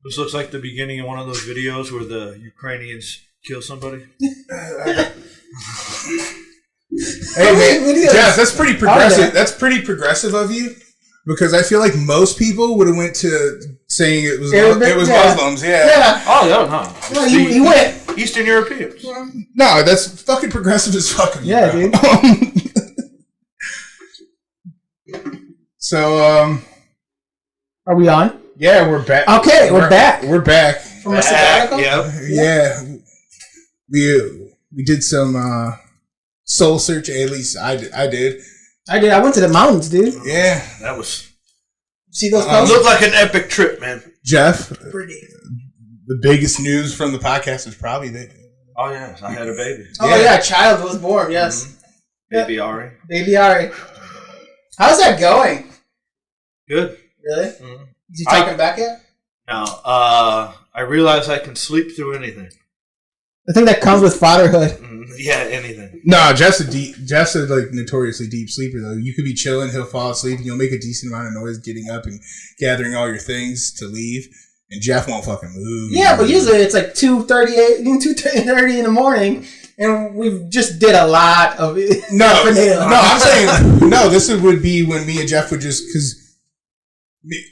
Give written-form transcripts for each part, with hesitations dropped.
This looks like the beginning of one of those videos where the Ukrainians kill somebody. Hey man, Jeff, that's pretty progressive. Oh, yeah. That's pretty progressive of you, because I feel like most people would have went to saying it was Muslims. Yeah. Oh no. Well, you went Eastern Europeans. No, that's fucking progressive as fucking. Yeah, dude. So, are we on? Yeah, we're back. Okay, we're back. We're back. From a sabbatical? Yeah. We did some soul searching. At least I did. I went to the mountains, dude. Yeah. That was... See those posts? Looked like an epic trip, man. Jeff, the biggest news from the podcast is probably that... Oh, yes. I had a baby. Oh, yeah. A child was born, yes. Mm-hmm. Baby Ari. Baby Ari. How's that going? Good. Really? Mm-hmm. Is he talking back yet? No. I realize I can sleep through anything. I think that comes with fatherhood. Yeah, anything. No, Jeff's a like notoriously deep sleeper though. You could be chilling, he'll fall asleep, and you'll make a decent amount of noise getting up and gathering all your things to leave, and Jeff won't fucking move. Yeah, but usually it's like 2:30 in the morning, and we just did a lot of it. No, I'm saying this would be when me and Jeff would just because.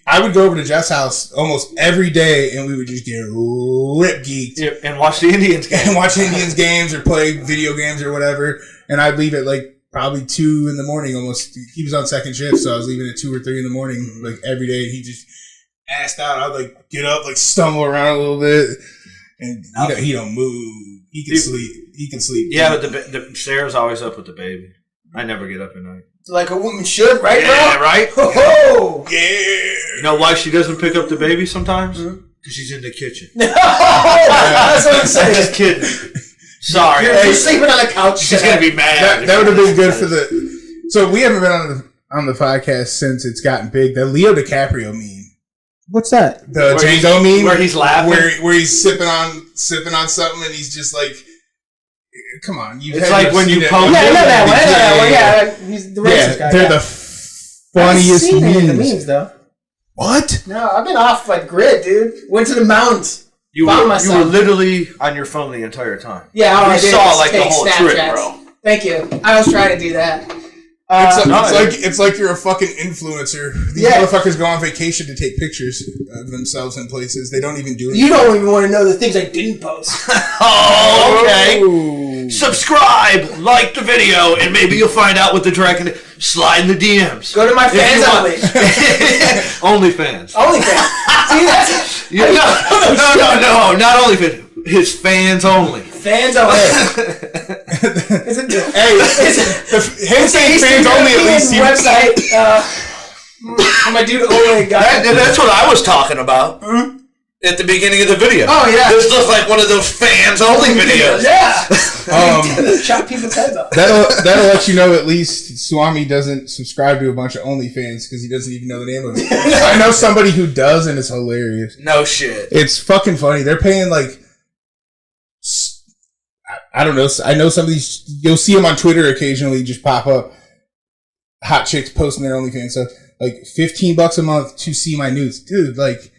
I would go over to Jeff's house almost every day, and we would just get rip geeked. Yeah, and watch the Indians games. And watch Indians games or play video games or whatever. And I'd leave at like probably 2 in the morning almost. He was on second shift, so I was leaving at 2 or 3 in the morning like every day. He just assed out. I'd like get up, like stumble around a little bit. And he don't move. He can sleep. He can sleep. Yeah, but the Sarah's always up with the baby. I never get up at night. Like a woman should, right, bro? Yeah, right? Oh, yeah. You know why she doesn't pick up the baby sometimes? Because she's in the kitchen. That's what I'm saying. Just kidding. Sorry. You're sleeping on the couch. She's going to be mad. That would have been good for the... So we haven't been on the podcast since it's gotten big. The Leo DiCaprio meme. What's that? The Django meme? Where he's laughing? Where he's sipping on something and he's just like... Come on, it's like when you post. Yeah, I know that one. Yeah, he's the racist guy. They're the funniest memes, though. What? No, I've been off like grid, dude. Went to the mountains. You were literally on your phone the entire time. Yeah, all I did saw was like take the whole Snapchats. trip, bro. Thank you. I was trying to do that. It's like you're a fucking influencer. These motherfuckers go on vacation to take pictures of themselves in places. They don't even do it. You don't even want to know the things I didn't post. Oh, okay. Ooh. Subscribe, like the video, and maybe you'll find out what the dragon is. Slide in the DMs. Go to my fans only. OnlyFans. See, that's... No, not OnlyFans. His fans only. Fans only. His fans only at least. Website. My dude Oleg guy. That's what I was talking about. Mm-hmm. At the beginning of the video. Oh, yeah. This looks like one of those fans-only videos. Yeah. Chop people's heads off. That'll let you know at least Suami doesn't subscribe to a bunch of OnlyFans because he doesn't even know the name of it. I know somebody who does, and it's hilarious. No shit. It's fucking funny. They're paying like... I don't know. I know some of these... You'll see them on Twitter occasionally just pop up. Hot chicks posting their OnlyFans stuff. Like $15 a month to see my nudes. Dude, like...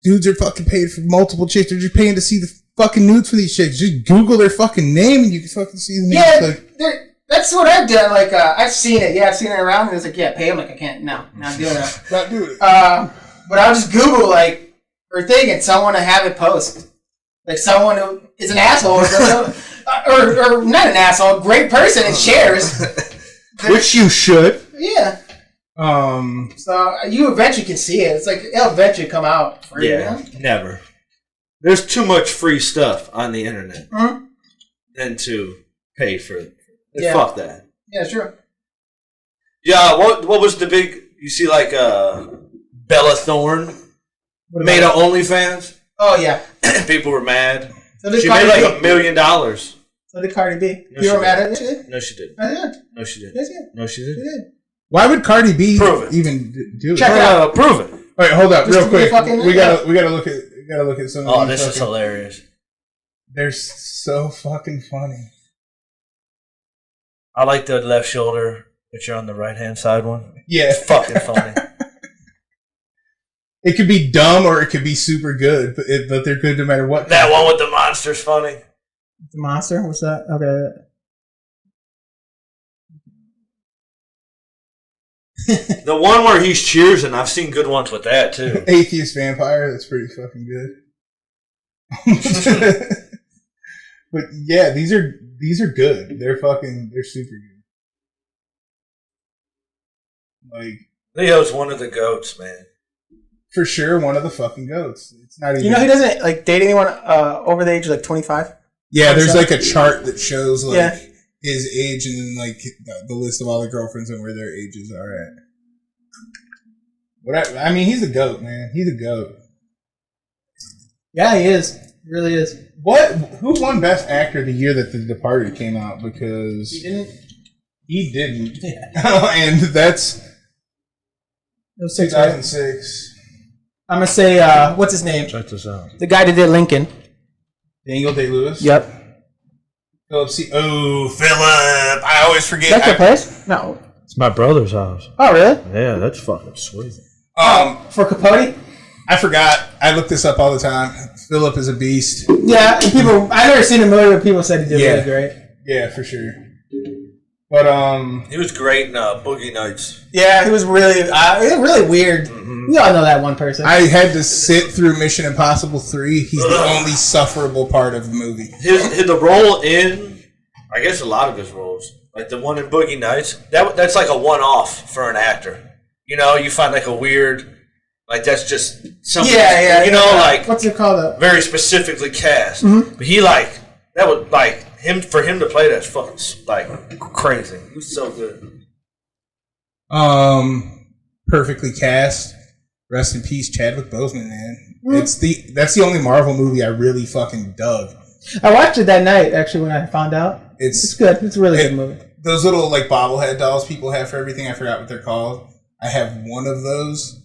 Dudes are fucking paid for multiple chicks. They're just paying to see the fucking nudes for these chicks. Just Google their fucking name and you can fucking see the names. Yeah, that's what I've done. Like, I've seen it. Yeah, I've seen it around. And it's like, yeah, pay them. Like, I can't. No, not doing that. Not doing it. But I'll just Google, like, or thing and someone to have it post. Like, someone who is an asshole or not an asshole, great person and shares. Which you should. Yeah. So you eventually can see it. It's like it'll eventually come out. Free, yeah, never. There's too much free stuff on the internet than to pay for it. Yeah. Fuck that. Yeah, sure. Yeah, what was the big? You see, like Bella Thorne made an OnlyFans. Oh yeah. People were mad. So she made like $1 million. So did Cardi B. No, you were mad at it? No, she didn't. I did. No, she didn't. Yes, yeah. No, she didn't. She did. Why would Cardi B even do it? Check it out. Prove it. Wait, hold up, real quick. We gotta look at some. Oh, this is hilarious. They're so fucking funny. I like the left shoulder, but you're on the right hand side one. Yeah, it's fucking funny. It could be dumb or it could be super good, but they're good no matter what. That one with the monster's funny. The monster? What's that? Okay. The one where he's cheersing, I've seen good ones with that too. Atheist Vampire, that's pretty fucking good. But yeah, these are good. They're super good. Like Leo's one of the goats, man. For sure, one of the fucking goats. It's not even. You know, he doesn't like date anyone over the age of like 25. Yeah, there's like a chart that shows like his age and then like the list of all the girlfriends and where their ages are at. I mean, he's a goat, man. He's a goat. Yeah, he is. He really is. Who won Best Actor the year that The Departed came out? Because he didn't. Yeah. And that's 2006. I'm gonna say what's his name? Check this out. The guy that did Lincoln. Daniel Day-Lewis. Yep. Philip. I always forget. That's your place? No. It's my brother's house. Oh, really? Yeah, that's fucking sweet. For Capote? I forgot. I look this up all the time. Philip is a beast. Yeah, and I've never seen a movie where people said he did really great. Yeah, for sure. But he was great in Boogie Nights. Yeah, he was really weird. Mm-hmm. You all know that one person. I had to sit through Mission Impossible 3. He's the only sufferable part of the movie. The role in, I guess a lot of his roles, like the one in Boogie Nights, that's like a one-off for an actor. You know, you find like a weird, like that's just something. Yeah. You know, like what's it called? Very specifically cast. Mm-hmm. But he like that would like him for him to play that's fucking like crazy. He was so good. Perfectly cast. Rest in peace, Chadwick Boseman, man. Mm-hmm. That's the only Marvel movie I really fucking dug. I watched it that night actually when I found out. It's good. It's a really good movie. Those little like bobblehead dolls people have for everything. I forgot what they're called. I have one of those,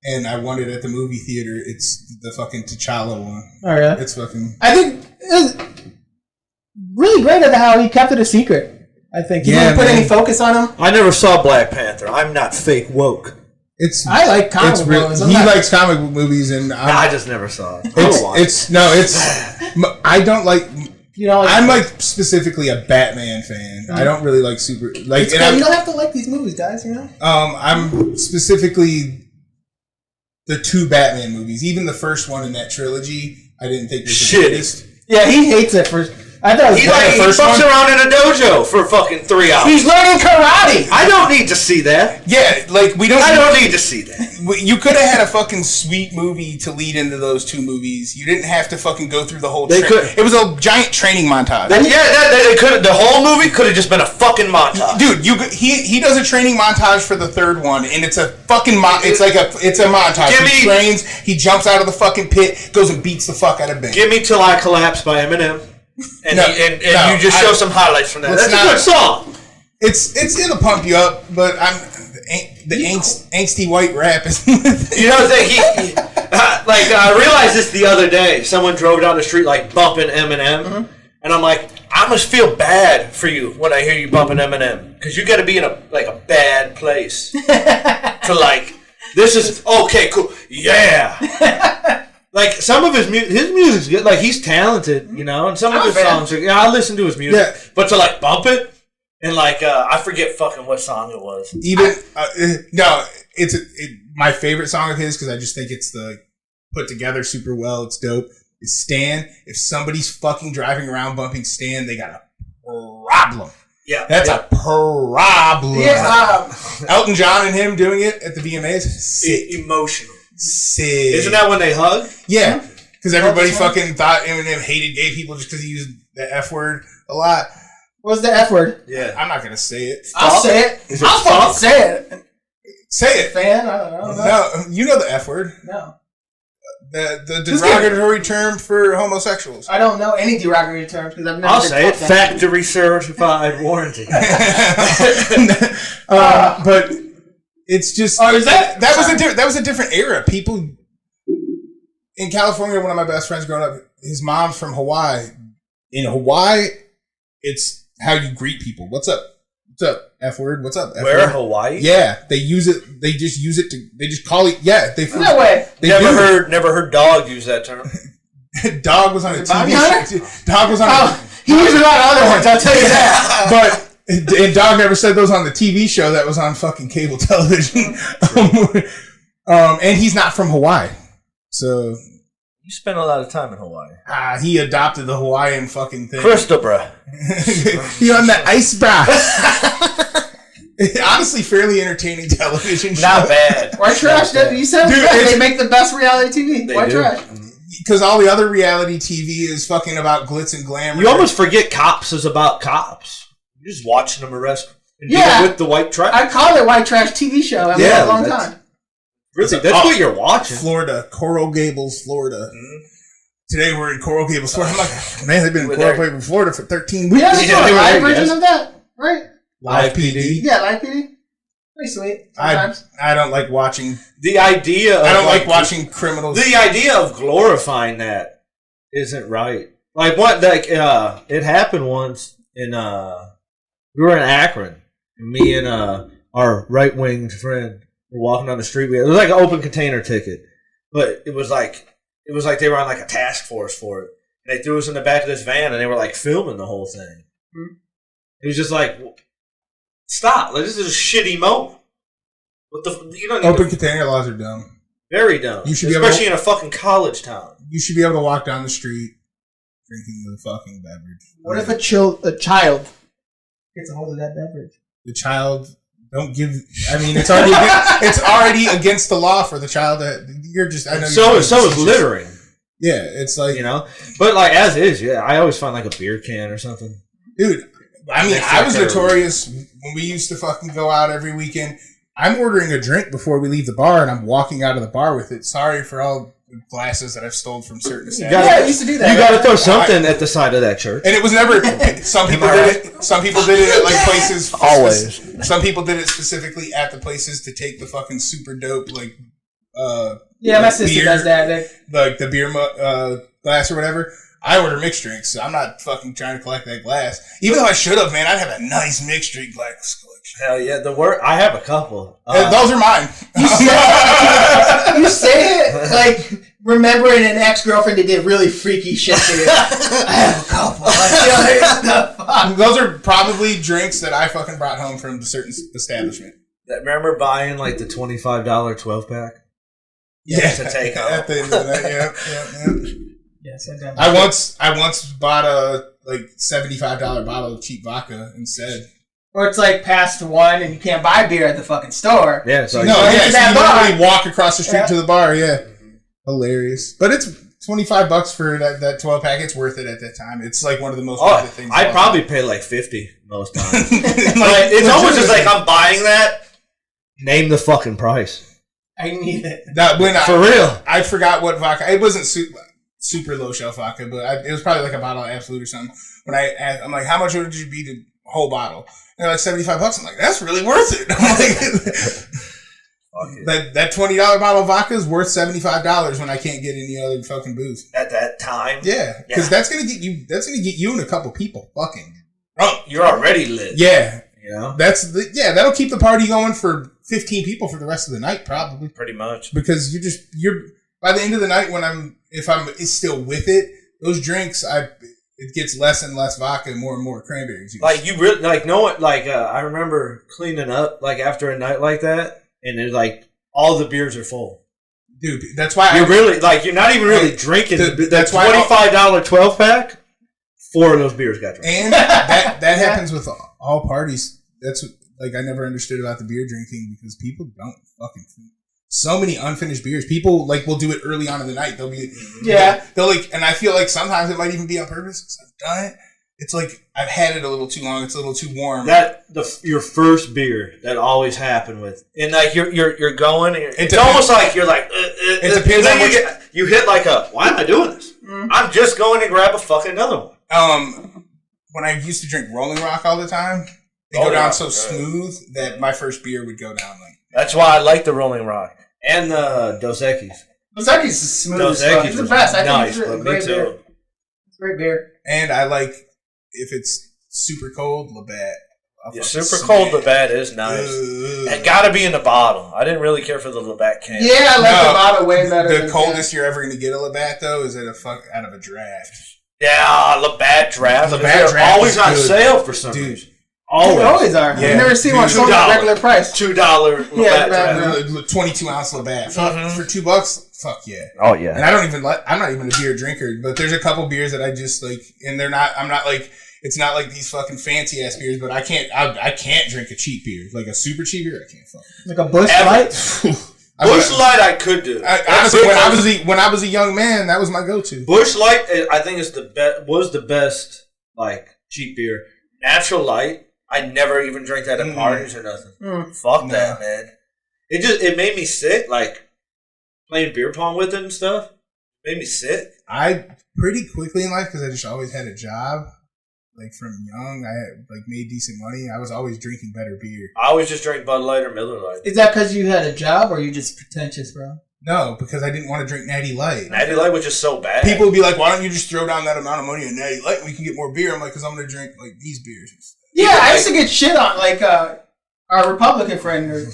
and I won it at the movie theater. It's the fucking T'Challa one. Oh yeah, it's fucking. I think it's really great at how he kept it a secret. I think he didn't put any focus on him. I never saw Black Panther. I'm not fake woke. I like comic book movies. He likes comic book movies, and I just never saw it. I don't like. You know, I'm like specifically a Batman fan. I don't really like super like. You don't have to like these movies, guys. You know. I'm specifically the 2 Batman movies. Even the first one in that trilogy, I didn't think was the greatest. Yeah, he hates it for. I thought he fucks around in a dojo for fucking 3 hours. He's learning karate. I don't need to see that. Yeah, like I don't need to see that. You could have had a fucking sweet movie to lead into those 2 movies. You didn't have to fucking go through the whole. It was a giant training montage. The whole movie could have just been a fucking montage. Dude, he does a training montage for the 3rd one, and it's a fucking it's a montage. He trains. He jumps out of the fucking pit, goes and beats the fuck out of Ben. Give Me Till I Collapse by Eminem. And you just show some highlights from that. That's a good song. It's it'll pump you up, but the angsty white rap is. You know what I realized this the other day. Someone drove down the street like bumping Eminem, and I'm like, I must feel bad for you when I hear you bumping Eminem because you got to be in a bad place to like. This is okay, cool, yeah. Like, some of his music's good. Like, he's talented, you know? And some of his songs are... Yeah, I listen to his music. Yeah. But to, like, bump it, and, like, I forget fucking what song it was. My favorite song of his, because I just think it's put together super well. It's dope. Is Stan. If somebody's fucking driving around bumping Stan, they got a problem. Yeah. That's a problem. Yeah. Elton John and him doing it at the VMAs. Sick. Emotional. Sick. Isn't that when they hug? Yeah, because everybody fucking thought Eminem hated gay people just because he used the F word a lot. What's the F word? Yeah, I'm not gonna say it. I'll say it. I'll fucking say it. Say it, fan. I don't know. No, you know the F word. No. The derogatory term for homosexuals. I don't know any derogatory terms because I've never. I'll say it. Factory certified warranty. But. It's just that was a different era. People in California, one of my best friends growing up, his mom's from Hawaii. In Hawaii, it's how you greet people. What's up? What's up, F word? What's up, F Where? word? Hawaii? Yeah, they use it. They just use it to. They just call it. Yeah, they. No way. They Never heard dog use that term. Dog was on a Bobby TV Hunter? show. Dog was on. He used it on other ones. I'll tell you that. But and Dog never said those on the TV show that was on fucking cable television. And he's not from Hawaii, so You spent a lot of time in Hawaii. he adopted the Hawaiian fucking thing. Crystal, bruh. He on the ice bra. Honestly, fairly entertaining television show. Not bad. White trash. You said Dude, they make the best reality TV. They White do. trash. Because all the other reality TV is fucking about glitz and glamour. You almost forget Cops is about cops. You're just watching them arrest and deal with the white trash. I call it White Trash TV show. I've been a long time. Really, that's what you're watching. Florida, Coral Gables, Florida. Mm-hmm. Today we're in Coral Gables, Florida. I'm like, man, they've been in Coral Gables, Florida for 13 weeks. Yeah, that's a live version of that, right? Live PD. Yeah, live PD. Pretty sweet. Sometimes. I don't like watching. The idea of I don't like watching criminals. The idea of glorifying that isn't right. Like what? Like it happened once in we were in Akron. And me and our right winged friend were walking down the street. It was like an open container ticket, but it was like they were on like a task force for it. And they threw us in the back of this van, and they were like filming the whole thing. Mm-hmm. It was just like, stop! Like, this is a shitty moment. What the? You don't open container laws are dumb. Very dumb. You should especially in a fucking college town. You should be able to walk down the street drinking the fucking beverage. What if a child gets a hold of that beverage? The child don't give. I mean, it's already against the law for the child that you're just. I know. So is littering. Yeah, it's like but like as is. Yeah, I always find like a beer can or something. Dude, I mean, I was notorious when we used to fucking go out every weekend. I'm ordering a drink before we leave the bar, and I'm walking out of the bar with it. Sorry for all the glasses that I've stolen from certain establishments. I used to do that. You got to throw something at the side of that church. And it was never. Some people did it. Some people did it at like places. Always. Some people did it specifically at the places to take the fucking super dope like. My sister beer, does that. Like the beer glass or whatever. I order mixed drinks, so I'm not fucking trying to collect that glass. Even though I should have, man, I'd have a nice mixed drink glass collection. Hell yeah, I have a couple. Those are mine. You say it like remembering an ex-girlfriend that did really freaky shit to you. I have a couple. Like, the fuck? Those are probably drinks that I fucking brought home from a certain establishment. Remember buying like the $25 12-pack? Yeah, to take home. At the end of that, yeah. Yes, I once bought a like $75 bottle of cheap vodka instead. Or it's like past one and you can't buy beer at the fucking store. Yeah, so you literally walk across the street to the bar. Yeah, hilarious. But it's $25 for that 12-pack. It's worth it at that time. It's like one of the most worth it things. I'd probably pay like $50 most times. It's almost just like I'm buying that. Name the fucking price. I need it. For real. I forgot what vodka. It wasn't super low shelf vodka, but it was probably like a bottle of Absolute or something. When I'm like, how much would you be the whole bottle? And they're like $75. I'm like, that's really worth it. that $20 bottle of vodka is worth $75 when I can't get any other fucking booze at that time. Yeah, because that's gonna get you. That's gonna get you and a couple people fucking drunk. You're already lit. Yeah, that'll keep the party going for 15 people for the rest of the night, probably. Pretty much. Because you're by the end of the night if I'm still with it, those drinks it gets less and less vodka and more cranberry juice. Like you really I remember cleaning up like after a night like that, and it's like all the beers are full. Dude, that's why you're not even really drinking. That's why $25 12-pack. 4 of those beers got drunk. And that happens with all parties. That's what, I never understood about the beer drinking because people don't fucking so many unfinished beers. People will do it early on in the night. They'll and I feel like sometimes it might even be on purpose because I've done it. It's like I've had it a little too long. It's a little too warm. Your first beer that always happened with, and like you're going. It's almost like you're like. It depends on what you hit like a. Why am I doing this? I'm just going to grab a fucking another one. When I used to drink Rolling Rock all the time, they go down so smooth that my first beer would go down like. That's why I like the Rolling Rock and the Dos Equis. Dos Equis is smooth as fuck. It's the best. I think it's a great beer. It's a great beer. And I like if it's super cold, Labatt. Yeah, super cold Labatt is nice. It got to be in the bottle. I didn't really care for the Labatt can. Yeah, I like the bottle way better. The coldest you're ever going to get a Labatt, though, is out of a draft. Yeah, Labatt draft. Labatt draft always on sale for some reason. Always are. Yeah. I've never seen one sold at regular price. $2 Labatt draft. 22-ounce Labatt. For $2, fuck yeah. Oh, yeah. And I'm not even a beer drinker, but there's a couple beers that I just like, and I'm not like, it's not like these fucking fancy ass beers, but I can't drink a cheap beer. Like a super cheap beer, I can't fuck. Like a Busch Light? Busch Light I could do. Honestly, when I was a young man, that was my go-to. Busch Light, I think, was the best, like, cheap beer. Natural Light, I never even drank that at parties or nothing. Fuck that, man. It made me sick, like, playing beer pong with it and stuff. Made me sick. I pretty quickly in life, because I just always had a job. Like from young, I had like made decent money. I was always drinking better beer. I always just drank Bud Light or Miller Lite. Is that because you had a job, or are you just pretentious, bro? No, because I didn't want to drink Natty Light. Natty Light was just so bad. People would be like, "Why don't you just throw down that amount of money on Natty Light and we can get more beer?" I'm like, "Because I'm gonna drink like these beers." Yeah, I used to get shit on like our Republican friend. Or,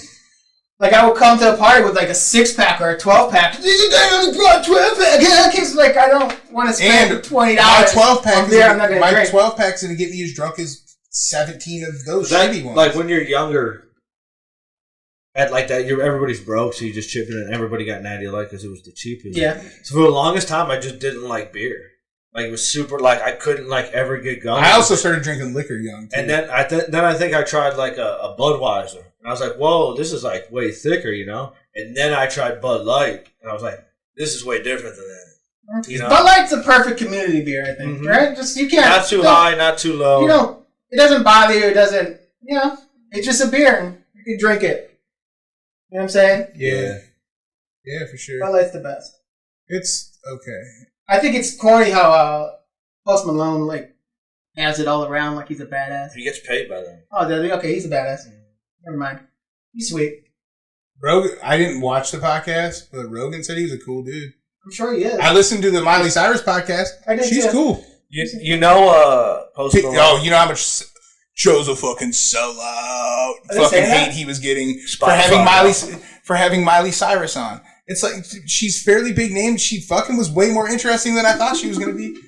like I would come to a party with like a 6-pack or a 12-pack. These guy only brought 12-pack. Like I don't want to spend $20. My 12-pack beer. I'm not gonna drink. 12-pack's gonna get me as drunk as 17 of those shitty ones. Like when you're younger, at like that, everybody's broke, so you just chip it in. Everybody got Natty Light because it was the cheapest. Yeah. So for the longest time, I just didn't like beer. Like it was super. Like I couldn't like ever get going. I also started drinking liquor young too. And then I think I tried like a Budweiser. And I was like, whoa, this is like way thicker, you know? And then I tried Bud Light, and I was like, this is way different than that. You know? Bud Light's a perfect community beer, I think, right? Just you can't. Not too high, not too low. You know, it doesn't bother you. It doesn't, you know, it's just a beer, and you can drink it. You know what I'm saying? Yeah. Yeah, for sure. Bud Light's the best. It's okay. I think it's corny how Post Malone, like, has it all around like he's a badass. He gets paid by them. Oh, does he? Okay, he's a badass. Never mind. He's sweet. Rogan, I didn't watch the podcast, but Rogan said he was a cool dude. I'm sure he is. I listened to the Miley Cyrus podcast. I did She's too. Cool. You know Post Malone? Oh, you know how much Joe's a fucking sellout. Fucking hate he was getting for having Miley Cyrus on. It's like she's fairly big name. She fucking was way more interesting than I thought she was going to be.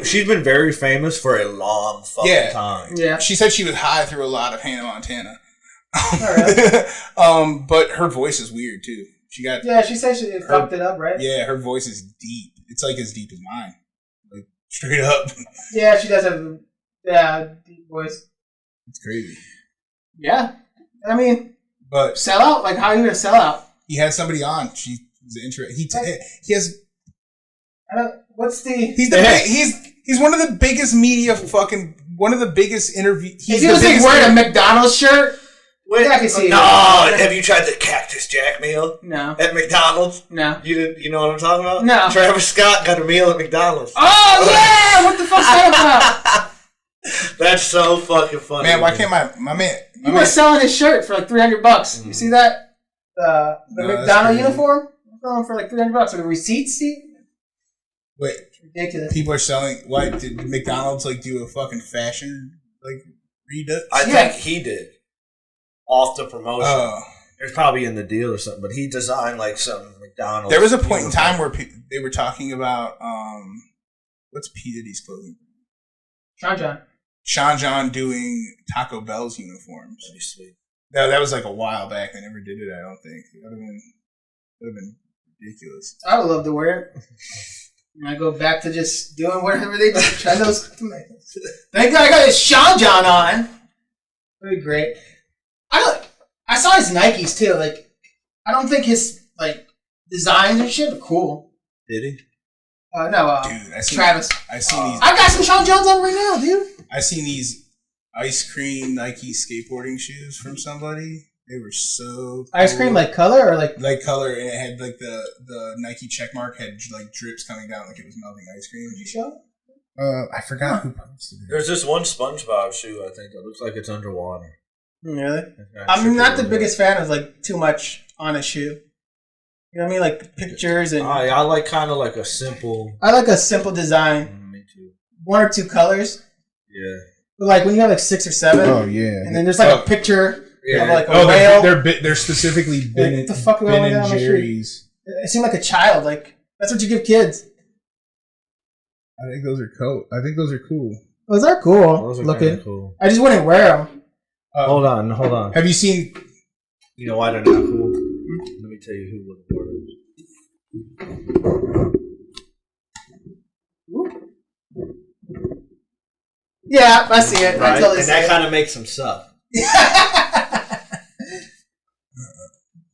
She's been very famous for a long fucking time. Yeah. She said she was high through a lot of Hannah Montana. Right. But her voice is weird too. She said she fucked it up, right? Yeah, her voice is deep. It's like as deep as mine. Like straight up. Yeah, she does have deep voice. It's crazy. Yeah. I mean, but sell out? Like how are you gonna sell out? He had somebody on. She was interested. He has. I don't. What's the? He's one of the biggest media one of the biggest interview. Is he like wearing a McDonald's shirt? Wait, I can see. No, have you tried the Cactus Jack meal? No. At McDonald's? No. You know what I'm talking about? No. Travis Scott got a meal at McDonald's. Oh yeah! What the fuck's that about? That's so fucking funny. Man, why can't my man? He was selling his shirt for like $300. Mm-hmm. You see that? The McDonald's uniform? Selling for like $300 with a receipt, Steve. Wait, ridiculous. People are selling. Why did McDonald's like do a fucking fashion like redux? I think he did off the promotion. Oh, it was probably in the deal or something. But he designed like some McDonald's. There was a point in time where they were talking about what's P Diddy's clothing? Sean John doing Taco Bell's uniforms. That'd be sweet. That was like a while back. They never did it. I don't think it would have been ridiculous. I would love to wear it. And I go back to just doing whatever they do. Try those tomatoes. Thank God I got this Sean John on. That'd be great. I saw his Nikes too. Like, I don't think his like designs and shit are cool. Did he? No, dude, Travis. I seen these. I got some Sean Johns on right now, dude. I seen these ice cream Nike skateboarding shoes from somebody. They were so cool. Ice cream like color or like color, and it had like the Nike check mark had like drips coming down like it was melting ice cream. Did you show? I forgot who posted it. There's this one SpongeBob shoe I think that looks like it's underwater. Really? I'm not the biggest fan of like too much on a shoe. You know what I mean? Like pictures and I like kind of like a simple. I like a simple design. Me too. 1 or 2 colors. Yeah. But like when you have like 6 or 7. Oh yeah. And then there's like a picture of like a oh, whale. they're specifically Ben the fuck Ben and Jerry's. It seemed like a child. Like that's what you give kids. I think those are cool. Those are cool. Those are looking. cool. I just wouldn't wear them. Hold on. Have you seen? You know why they're not cool? Let me tell you who wouldn't wear those. Yeah, I see it. Right? I totally and see that it. kind of makes them suck.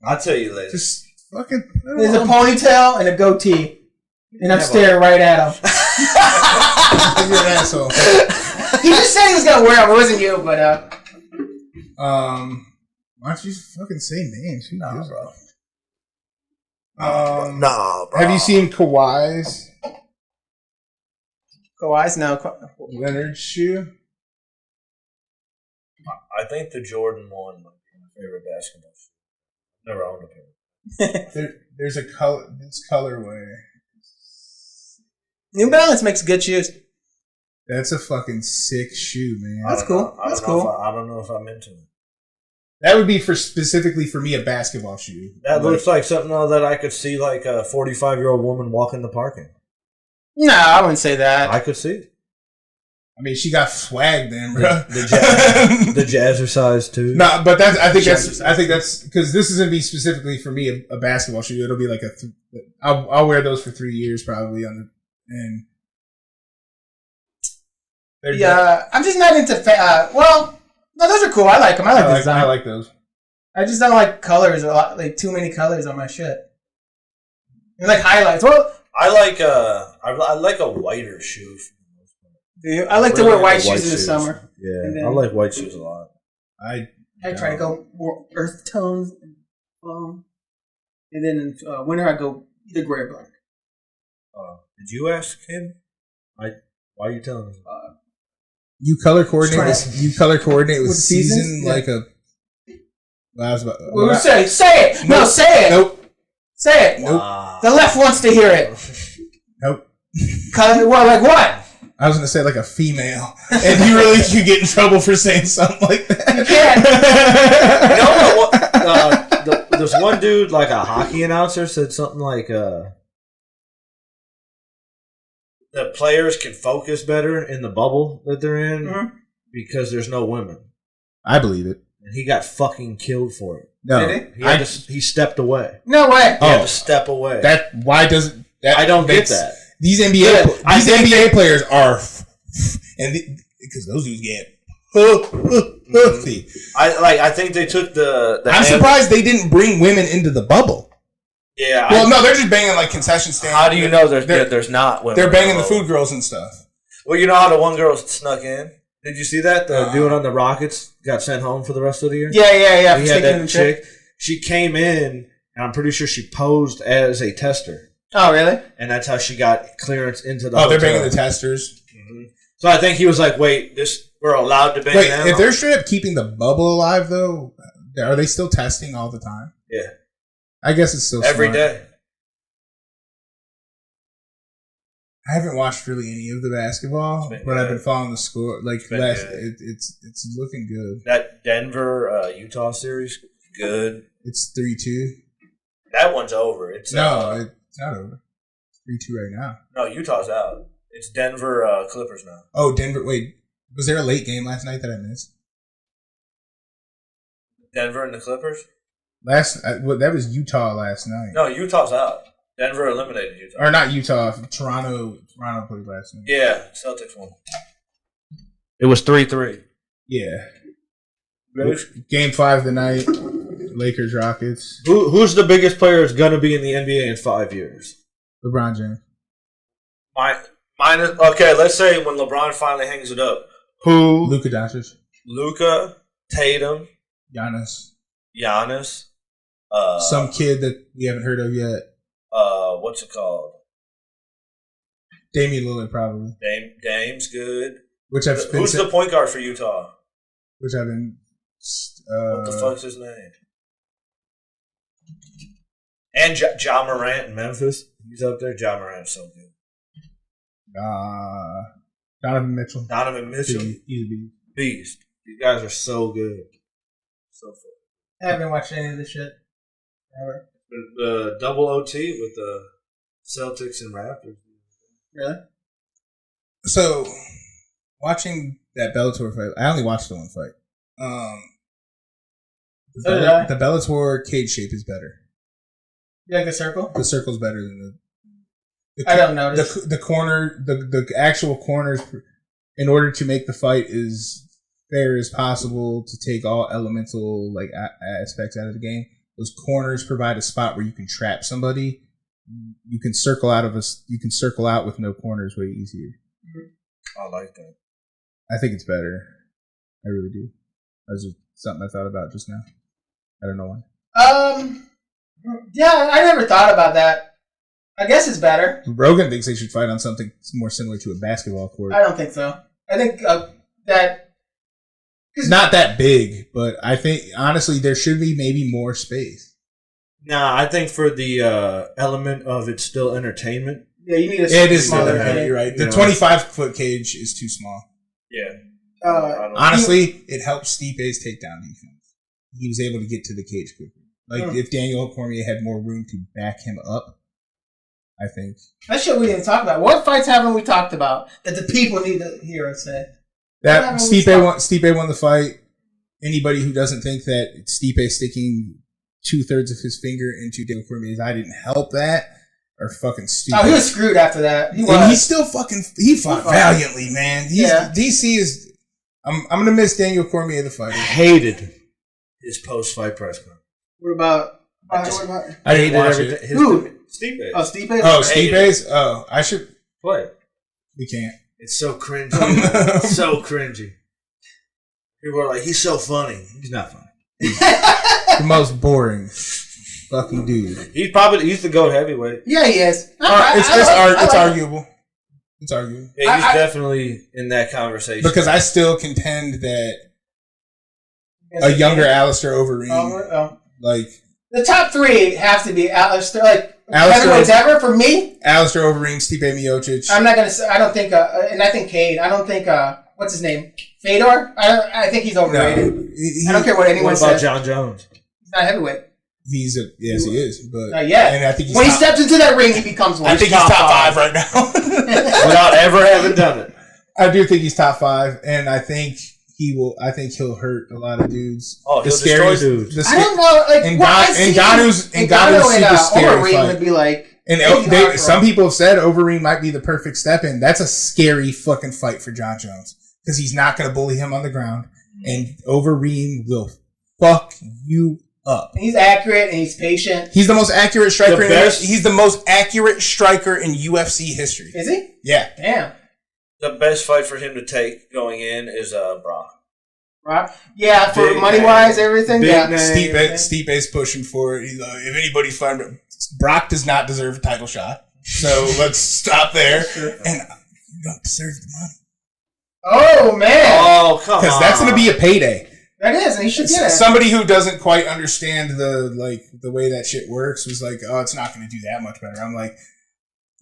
I'll tell you later. Just fucking. There's a ponytail and a goatee. And I'm staring right at him. You're an asshole. He just said he was gonna wear them. It wasn't you, but why don't you fucking say names? Who Nah, gives a- bro. Nah, bro. Have you seen Kawhi's Kawhi's no. Leonard shoe? I think the Jordan 1 might be my favorite basketball shoe. Never owned a pair. There's a color. This colorway. New Balance makes good shoes. That's a fucking sick shoe, man. That's cool. That's cool. I don't know if I'm into it. That would be specifically for me a basketball shoe. That looks like something that I could see like a 45-year-old woman walk in the parking. No, I wouldn't say that. I could see it. I mean, she got swag then, bro. The jazzercise too. No, but I think that's because this is gonna be specifically for me a basketball shoe. It'll be like I'll wear those for 3 years probably and yeah, I'm just not into. Well, no, those are cool. I like them. I like the design. I like those. I just don't like colors a lot. Like too many colors on my shit. And like highlights. Well, I like a whiter shoe. do you? I like to wear white shoes in the summer. Yeah, And then- I like white shoes a lot. I try to go more earth tones. And then in winter I go either gray or black. Did you ask him? Why are you telling me? You color coordinate with seasons? season Yeah. like a. Well, I was about. Say it. No, Nope. say it. Nope. Say it. Nope. The left wants to hear it. Nope. Color, well, like what? I was gonna say like a female, and you really could get in trouble for saying something like that. You can't. You know what? There's one dude, like a hockey announcer, said something like, that players can focus better in the bubble that they're in because there's no women. I believe it. And he got fucking killed for it. No, Did He stepped away. No way. He had to step away. I don't get that. These NBA players are, because those dudes get pussy. I think they took the I'm surprised they didn't bring women into the bubble. Yeah. Well, no, they're just banging like concession stands. How do you know there's not women? They're banging the food girls and stuff. Well, you know how the one girl snuck in? Did you see that? The dude on the Rockets got sent home for the rest of the year? Yeah. He had that chick. She came in, and I'm pretty sure she posed as a tester. Oh, really? And that's how she got clearance into the hotel. They're banging the testers. Mm-hmm. So I think he was like, wait, we're allowed to bang them? If they're straight up keeping the bubble alive, though, are they still testing all the time? Yeah. I guess it's still every smart. day. I haven't watched really any of the basketball, but I've been following the score. Like it's looking good. That Denver Utah series, good. It's 3-2. That one's over. It's not over. 3-2 right now. No, Utah's out. It's Denver Clippers now. Oh, Denver. Wait, was there a late game last night that I missed? Denver and the Clippers? That was Utah last night. No, Utah's out. Denver eliminated Utah. Or not Utah. Toronto played last night. Yeah, Celtics won. It was 3-3. Yeah. Game 5 tonight. Lakers Rockets. Who's the biggest player that's gonna be in the NBA in 5 years? LeBron James. Okay, let's say when LeBron finally hangs it up. Who? Luka Doncic. Luka, Tatum, Giannis. Some kid that we haven't heard of yet. What's it called? Damian Lillard, probably. Dame's good. Who's the point guard for Utah? Which I've been. What the fuck's his name? And Ja Morant in Memphis. He's up there. Ja Morant's so good. Donovan Mitchell. Donovan Mitchell. Easy. beast. These guys are so good. So fun. I haven't watched any of this shit ever. The double OT with the Celtics and Raptors. Really? So, watching that Bellator fight, I only watched the one fight. The Bellator cage shape is better. You like the circle? The circle's better than I don't notice. The corner, the actual corners, in order to make the fight as fair as possible, to take all elemental like aspects out of the game. Those corners provide a spot where you can trap somebody. You can circle out with no corners way easier. I like that. I think it's better. I really do. That's just something I thought about just now. I don't know why. Yeah, I never thought about that. I guess it's better. Rogan thinks they should fight on something more similar to a basketball court. I don't think so. I think that... Not that big, but I think, honestly, there should be maybe more space. Nah, I think for the element of it's still entertainment. Yeah, you need a it is smaller still cage. you're right. The 25-foot cage is too small. Yeah. Honestly, it helps Stipe's takedown defense. He was able to get to the cage quicker. Like, if Daniel Cormier had more room to back him up, I think. That shit we didn't talk about. What fights haven't we talked about that the people need to hear us say? That Stipe won the fight. Anybody who doesn't think that Stipe sticking 2/3 of his finger into Daniel Cormier's eye didn't help that are fucking stupid. Oh, he was screwed after that. He still he fought valiantly, man. DC is. I'm gonna miss Daniel Cormier the fighter. I hated his post-fight press conference. What about? I didn't watch it. Who? Stipe. Oh, Stipe. Oh, Stipe's. Oh, I should play. We can't. It's so cringy. So cringy. People are like, he's so funny. He's not funny. The most boring fucking dude. He's the GOAT heavyweight. Yeah, he is. It's arguable. It's arguable. Yeah, he's definitely in that conversation. Because I still contend that a younger Alistair Overeem, like the top three have to be Alistair. Like heavyweights ever for me. Alistair Overeem, Stipe Miocic. I'm not gonna say. I don't think. And I think Cade. I don't think. What's his name? Fedor. I think he's overrated. No, I don't care what anyone says. What about John Jones? He's not heavyweight. Yes, he is. But not yet. And I think when he steps into that ring, he becomes one. I think he's top five right now, without ever having done it. I do think he's top five, and I think he will. I think he'll hurt a lot of dudes. Oh, he'll destroy dudes. I don't know. Like, Ngannou's super scary fight. Would be like. And some people have said Overeem might be the perfect step in. That's a scary fucking fight for John Jones because he's not going to bully him on the ground, and Overeem will fuck you up. And he's accurate and he's patient. He's the most accurate striker. He's the most accurate striker in UFC history. Is he? Yeah. Damn. The best fight for him to take going in is Brock. Brock? Yeah, for money-wise, everything. Yeah. Stipe's pushing for it. He's like, if anybody's fine, Brock does not deserve a title shot. So let's stop there. And you don't deserve the money. Oh, man. Oh, come on. Because that's going to be a payday. That is, and he should get it. Somebody who doesn't quite understand the way that shit works was like, oh, it's not going to do that much better. I'm like,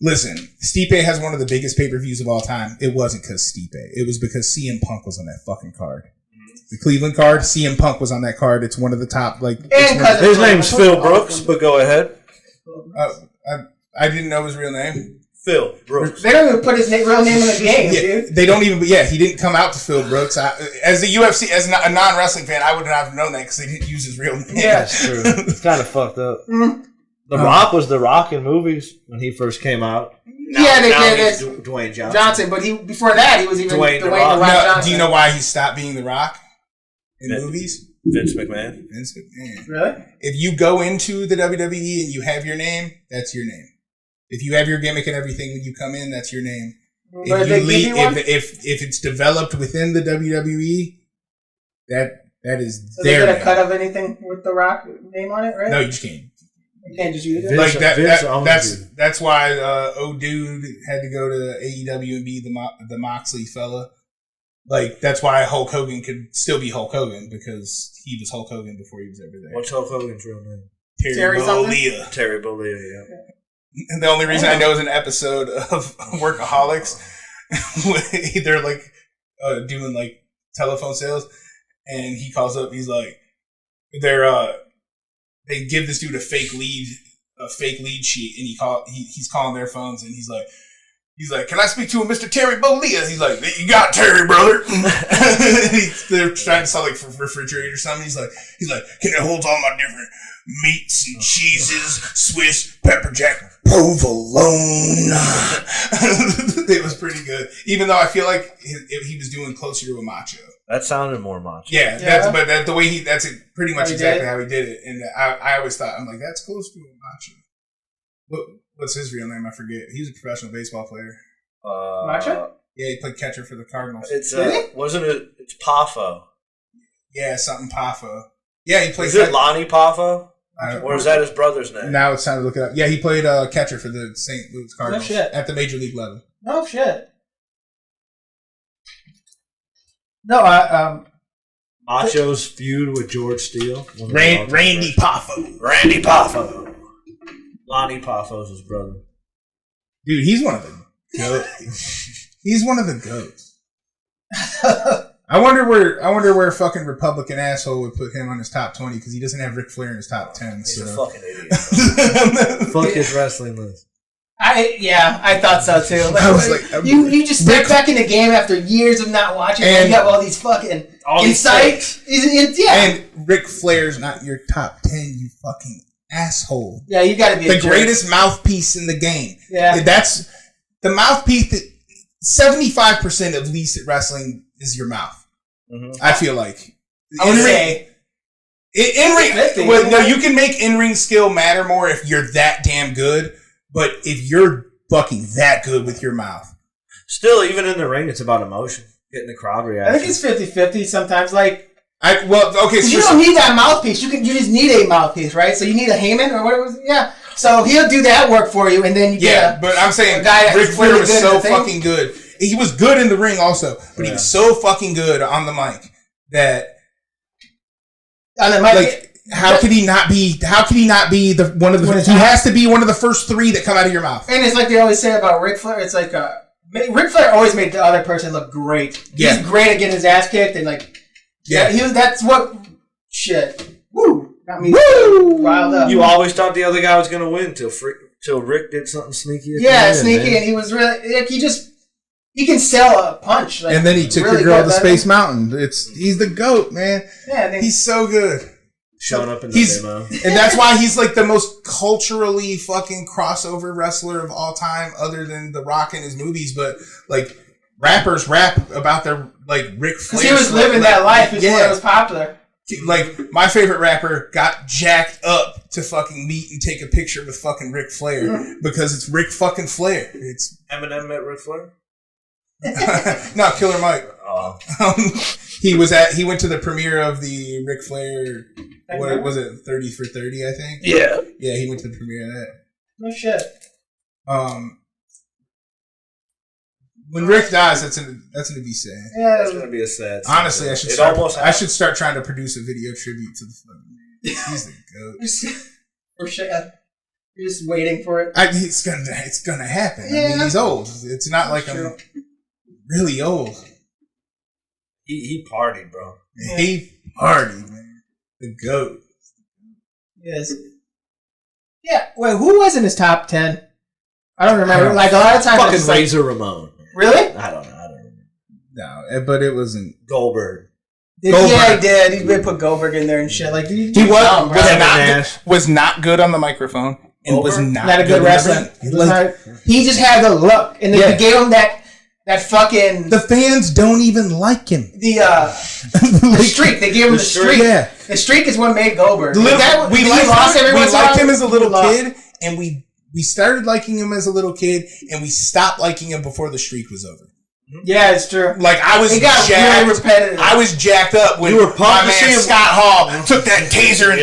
listen, Stipe has one of the biggest pay-per-views of all time. It wasn't because Stipe. It was because CM Punk was on that fucking card. The Cleveland card, CM Punk was on that card. It's one of the top, his name's Phil Brooks, but go ahead. I didn't know his real name. Phil Brooks. They don't even put his real name in the game, dude. They don't even. Yeah, he didn't come out to Phil Brooks. As a UFC, as a non-wrestling fan, I would not have known that because they didn't use his real name. Yeah, that's true. It's kind of fucked up. Mm-hmm. The Rock was The Rock in movies when he first came out. They did. Dwayne Johnson. But before that, he was even Dwayne The Rock Johnson. Do you know why he stopped being The Rock in movies? Vince McMahon. Really? If you go into the WWE and you have your name, that's your name. If you have your gimmick and everything when you come in, that's your name. If it's developed within the WWE, that is so their name. They get a cut of anything with The Rock name on it, right? No, you just can't. You can't just use it. Like that's why Dude had to go to AEW and be the Moxley fella. Like that's why Hulk Hogan could still be Hulk Hogan because he was Hulk Hogan before he was ever there. What's Hulk Hogan's real name? Terry Bollea. Terry Bollea, yeah. And the only reason I know is an episode of Workaholics. They're like doing like telephone sales, and he calls up. He's like, they give this dude a fake lead sheet, and he's calling their phones, and he's like, can I speak to a Mr. Terry Bolia? He's like, you got Terry, brother. They're trying to sell like for refrigerator or something. He's like, can it hold all my different meats and cheeses, Swiss, pepper jack, provolone? It was pretty good, even though I feel like he was doing closer to a macho. That sounded more macho. Yeah. That's the way that's pretty much exactly how he did it. And I always thought, I'm like, that's close to a macho. What's his real name? I forget. He was a professional baseball player. Macho? Yeah, he played catcher for the Cardinals. It's wasn't it? It's Poffo. Yeah, something Poffo. Yeah, he played. Is it Lonnie Poffo? Or is that his brother's name? Now it's time to look it up. Yeah, he played catcher for the St. Louis Cardinals at the major league level. No shit. No, Macho's feud with George Steele. Randy Poffo. Randy Poffo. Lonnie Poffo's his brother. Dude, he's one of the goats. He's one of the goats. I wonder where fucking Republican asshole would put him on his top 20 because he doesn't have Ric Flair in his top 10. He's so. a fucking idiot. Fuck his wrestling list. I thought so too. I was like, you just step back in the game after years of not watching, and you have all these fucking insights. And Ric Flair's not your top 10, you fucking asshole. Yeah, you got to be the greatest mouthpiece in the game. Yeah, that's the mouthpiece that 75% of least at wrestling is your mouth. Mm-hmm. I feel like I would say in ring. Well, no, you can make in ring skill matter more if you're that damn good. But if you're fucking that good with your mouth, still, even in the ring, it's about emotion, getting the crowd reaction. I think it's 50-50 sometimes. Like, okay, so you don't need that mouthpiece. You just need a mouthpiece, right? So you need a Heyman or whatever. Yeah. So he'll do that work for you, and then you get but I'm saying Ric Flair was so fucking good. He was good in the ring also, but he was so fucking good on the mic that on the mic. Like, how could he not be? How could he not be one of the? He has to be one of the first three that come out of your mouth. And it's like they always say about Ric Flair. It's like Ric Flair always made the other person look great. Yeah. He's great at getting his ass kicked and that's what shit. Woo! Got me riled up. You always thought the other guy was gonna win till Rick did something sneaky. Sneaky, and he was really like he can sell a punch. Like, and then he took really your girl to Space Mountain. He's the GOAT, man. Yeah, he's so good. Showing up in the demo. And that's why he's like the most culturally fucking crossover wrestler of all time, other than The Rock in his movies. But like rappers rap about their like Ric Flair. Because he was living that life before it was popular. Like my favorite rapper got jacked up to fucking meet and take a picture with fucking Ric Flair because it's Ric fucking Flair. It's Eminem met Ric Flair. No, Killer Mike. Oh. He went to the premiere of the Ric Flair. What was it? 30 for 30, I think. Yeah. Yeah, he went to the premiere of that. No shit. When Rick dies, that's gonna be sad. Yeah, that's gonna be a sad. Honestly, I should start trying to produce a video tribute to the fucking man. He's the GOAT. For sure. You're just waiting for it. It's gonna happen. Yeah. I mean, he's old. It's not like I'm really old. He partied, bro. Yeah. He partied, man. The GOAT. Yes. Yeah. Wait, who was in his top 10? I don't remember. Like a lot of times, fucking Razor Ramon. Really? I don't know. No, but it wasn't Goldberg. Yeah, he did. He did put Goldberg in there and shit. Like he was not good on the microphone and Goldberg? was not a good wrestler. He just had the look, and they gave him that fucking. The fans don't even like him. The streak. They gave him the streak. Yeah. The streak is what made Goldberg. We liked him as a little kid, and we started liking him as a little kid, and we stopped liking him before the streak was over. Yeah, it's true. Like I was jacked. Really repetitive. I was jacked up when my man Scott Hall took that taser and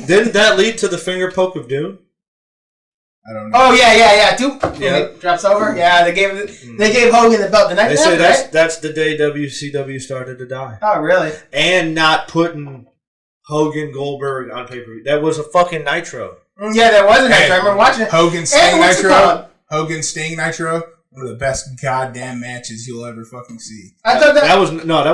Didn't that lead to the finger poke of doom? I don't know. Oh yeah. Dude, drops over. Yeah, they gave Hogan the belt the night. They say that's the day WCW started to die. Oh really? And not putting Hogan Goldberg on pay-per-view. That was a fucking Nitro. Yeah, there was a Nitro. I remember watching it. Hogan Sting Nitro One of the best goddamn matches you'll ever fucking see. I thought that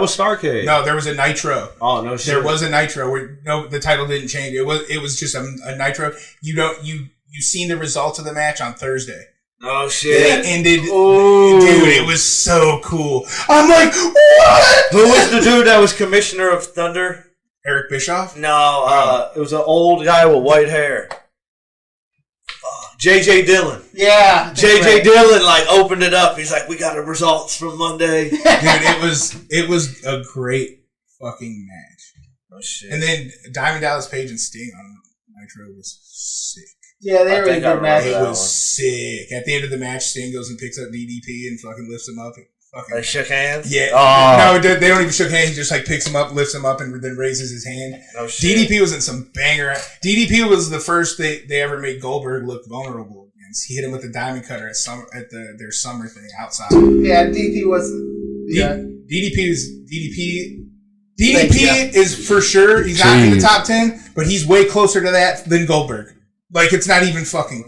was Starcade. No, there was a Nitro. Oh no, shit. There was a Nitro where the title didn't change. It was just a Nitro. You seen the results of the match on Thursday. Oh shit! It ended. Dude, it was so cool. I'm like, what? Who was the dude that was commissioner of Thunder? Eric Bischoff? No, it was an old guy with white hair. J.J. Dillon. Yeah. J.J. Dillon opened it up. He's like, we got the results from Monday. Dude, it was a great fucking match. Oh shit! And then Diamond Dallas Page and Sting on Nitro was sick. Yeah, they were a good match. It was sick. At the end of the match, Sting goes and picks up DDP and fucking lifts him up. They shook hands? Yeah. Oh. No, they don't even shook hands. He just picks him up, lifts him up, and then raises his hand. Oh, shit. DDP was in some banger. DDP was the first they ever made Goldberg look vulnerable against. He hit him with the diamond cutter at their summer thing outside. Yeah, DDP was. Yeah. DDP is for sure. He's not in the top 10, but he's way closer to that than Goldberg. It's not even fucking.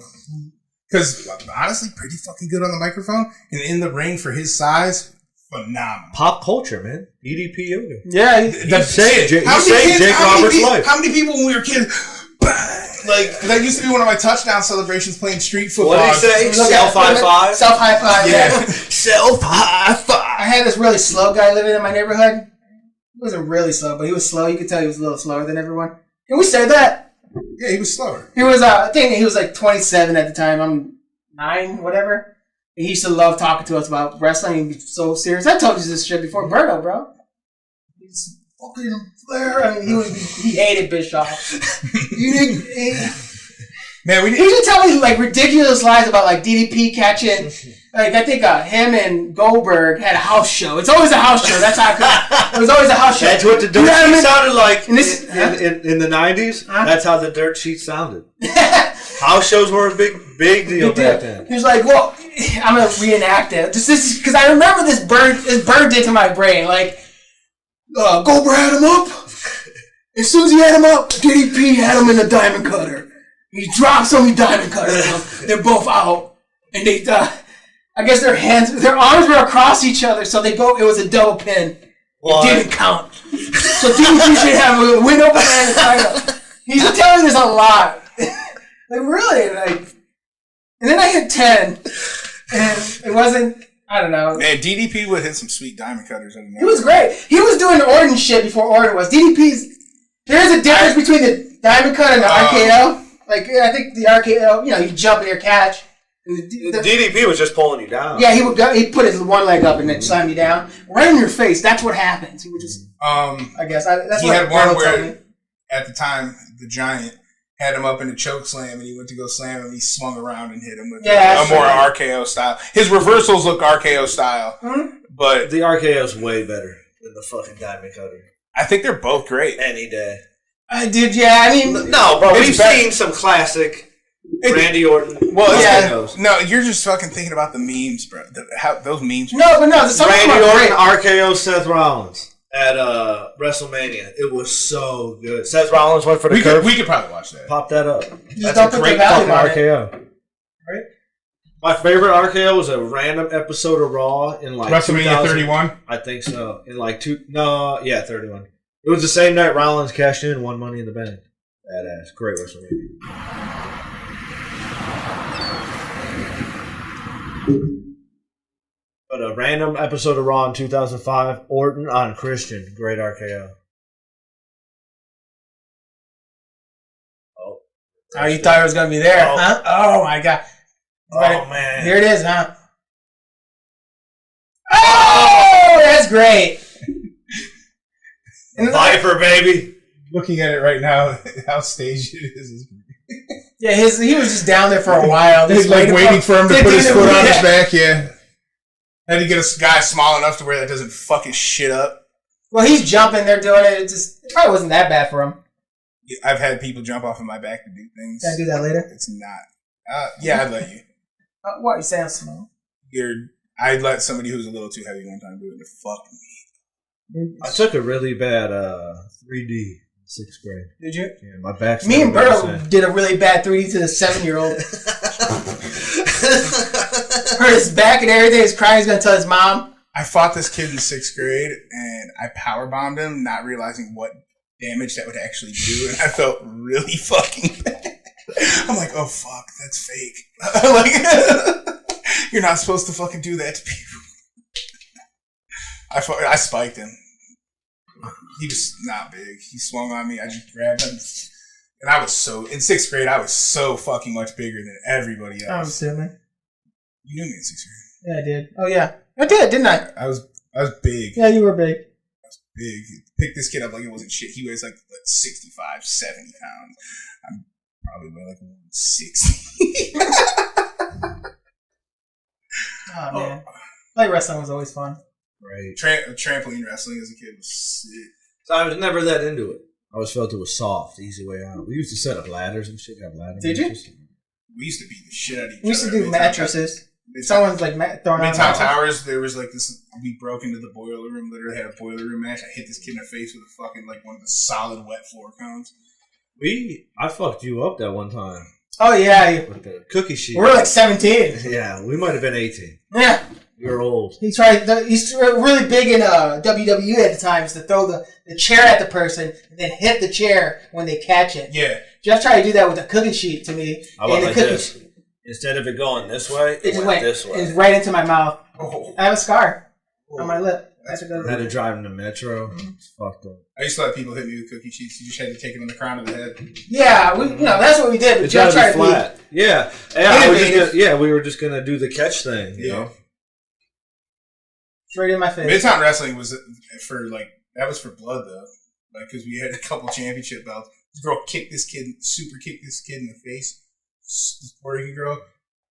Because, honestly, pretty fucking good on the microphone. And in the ring for his size, phenomenal. Pop culture, man. EDP yoga. Yeah. He saved Jake Roberts' life. How many people when we were kids, that used to be one of my touchdown celebrations playing street football. What did he say? Self-high-five? Self-high-five, yeah. Self-high-five. I had this really slow guy living in my neighborhood. He wasn't really slow, but he was slow. You could tell he was a little slower than everyone. Can we say that? Yeah, he was slower. He was, I think he was 27 at the time. I'm 9, whatever. And he used to love talking to us about wrestling. He'd be so serious. I told you this shit before. Berto, bro. He's fucking Flair. I mean, he hated Bischoff. Man, he used to tell me ridiculous lies about DDP catching. I think him and Goldberg had a house show. It's always a house show. That's how it was always a house show. That's what the dirt sheet sounded like in the 90s. Huh? That's how the dirt sheet sounded. House shows were a big deal back then. He was like, well, I'm going to reenact it. This because I remember this burned into my brain. Goldberg had him up. As soon as he had him up, DDP had him in the diamond cutter. He drops him, he diamond cutters him. They're both out. And they, I guess their arms were across each other, so it was a double pin. What? It didn't count. So DDP should have a win over the title. He's been telling me this a lot. Really? And then I hit 10. And it wasn't, I don't know. Man, DDP would hit some sweet diamond cutters. He was great. He was doing Orton shit before Orton was. There's a difference between the diamond cut and the RKO. I think the RKO, you jump in your catch. DDP was just pulling you down. Yeah, he put his one leg up and then slammed you down. Right in your face. That's what happens. He would just, I guess. That's he what had one told me. where, at the time, the Giant had him up in a choke slam, and he went to go slam him. He swung around and hit him with a more RKO style. His reversals look RKO style, but the RKO is way better than the fucking diamond cutter. I think they're both great any day. I did, yeah. I mean, no, bro. We've seen some classic Randy Orton. Well, yeah. No, you're just fucking thinking about the memes, bro. Those memes. No, but no. Randy Orton RKO Seth Rollins at WrestleMania. It was so good. Seth Rollins went for the curve. We could probably watch that. Pop that up. That's a great fucking RKO. Right. My favorite RKO was a random episode of Raw in WrestleMania 31. I think so. In 31. It was the same night Rollins cashed in, won Money in the Bank. Badass. Great WrestleMania. But a random episode of Raw in 2005, Orton on Christian. Great RKO. Oh, you thought it was going to be there, huh? Oh, my God. Oh, man. Here it is, huh? Oh, that's great. Viper, baby. Looking at it right now, how staged it is. Yeah, he was just down there for a while. He's waiting for him to put his foot on his back, yeah. Had to get a guy small enough to where that doesn't fuck his shit up. Well, he's jumping, they're doing it. It probably wasn't that bad for him. I've had people jump off of my back to do things. Can I do that later? It's not. Yeah, I'd let you. What? You sound small? I'd let somebody who's a little too heavy one time do it to fuck me. I took a really bad 3D in 6th grade. Did you? Yeah, my back. Me and Berto did a really bad 3D to the 7-year-old. Hurt his back and everything. He's crying. He's gonna tell his mom. I fought this kid in 6th grade, and I powerbombed him, not realizing what damage that would actually do, and I felt really fucking bad. I'm like, oh fuck, that's fake. Like, you're not supposed to fucking do that to people. I spiked him. He was not big. He swung on me. I just grabbed him. And I was in 6th grade, I was so fucking much bigger than everybody else. I'm assuming. You knew me in 6th grade. Yeah, I did. Oh, yeah. I did, didn't I? I was big. Yeah, you were big. I was big. Pick this kid up like it wasn't shit. He weighs like 65, 70 pounds. I'm probably weigh like 160. Oh, man. Like wrestling was always fun. Right. Trampoline wrestling as a kid was sick. So I was never that into it. I always felt it was soft, easy way out. We used to set up ladders and shit. Have ladder Did matches. you? We used to beat the shit out of each other. We used to do mattresses. Someone's like throwing out Midtown Towers, there was like this. We broke into the boiler room. Literally had a boiler room match. I hit this kid in the face with a fucking like one of the solid wet floor cones. I fucked you up that one time. Oh yeah, With the cookie sheet. we're like 17. Yeah, we might have been 18. Yeah, You're old. he's really big in WWE at the times to throw the chair at the person and then hit the chair when they catch it. Yeah. Jeff tried to do that with a cookie sheet to me. How about and the like cookie this? Instead of it going this way, it just went this way. It's right into my mouth. Oh. I have a scar on my lip. I had to drive in the metro. It's fucked up. I used to let people hit me with cookie sheets. You just had to take it on the crown of the head. Yeah, that's what we did. But It's Jeff gotta tried be to flat. Yeah, we were just gonna do the catch thing. You know, straight in my face. Midtown Wrestling was that was for blood though, like because we had a couple championship belts. This girl kicked this kid in the face. This Puerto Rican girl.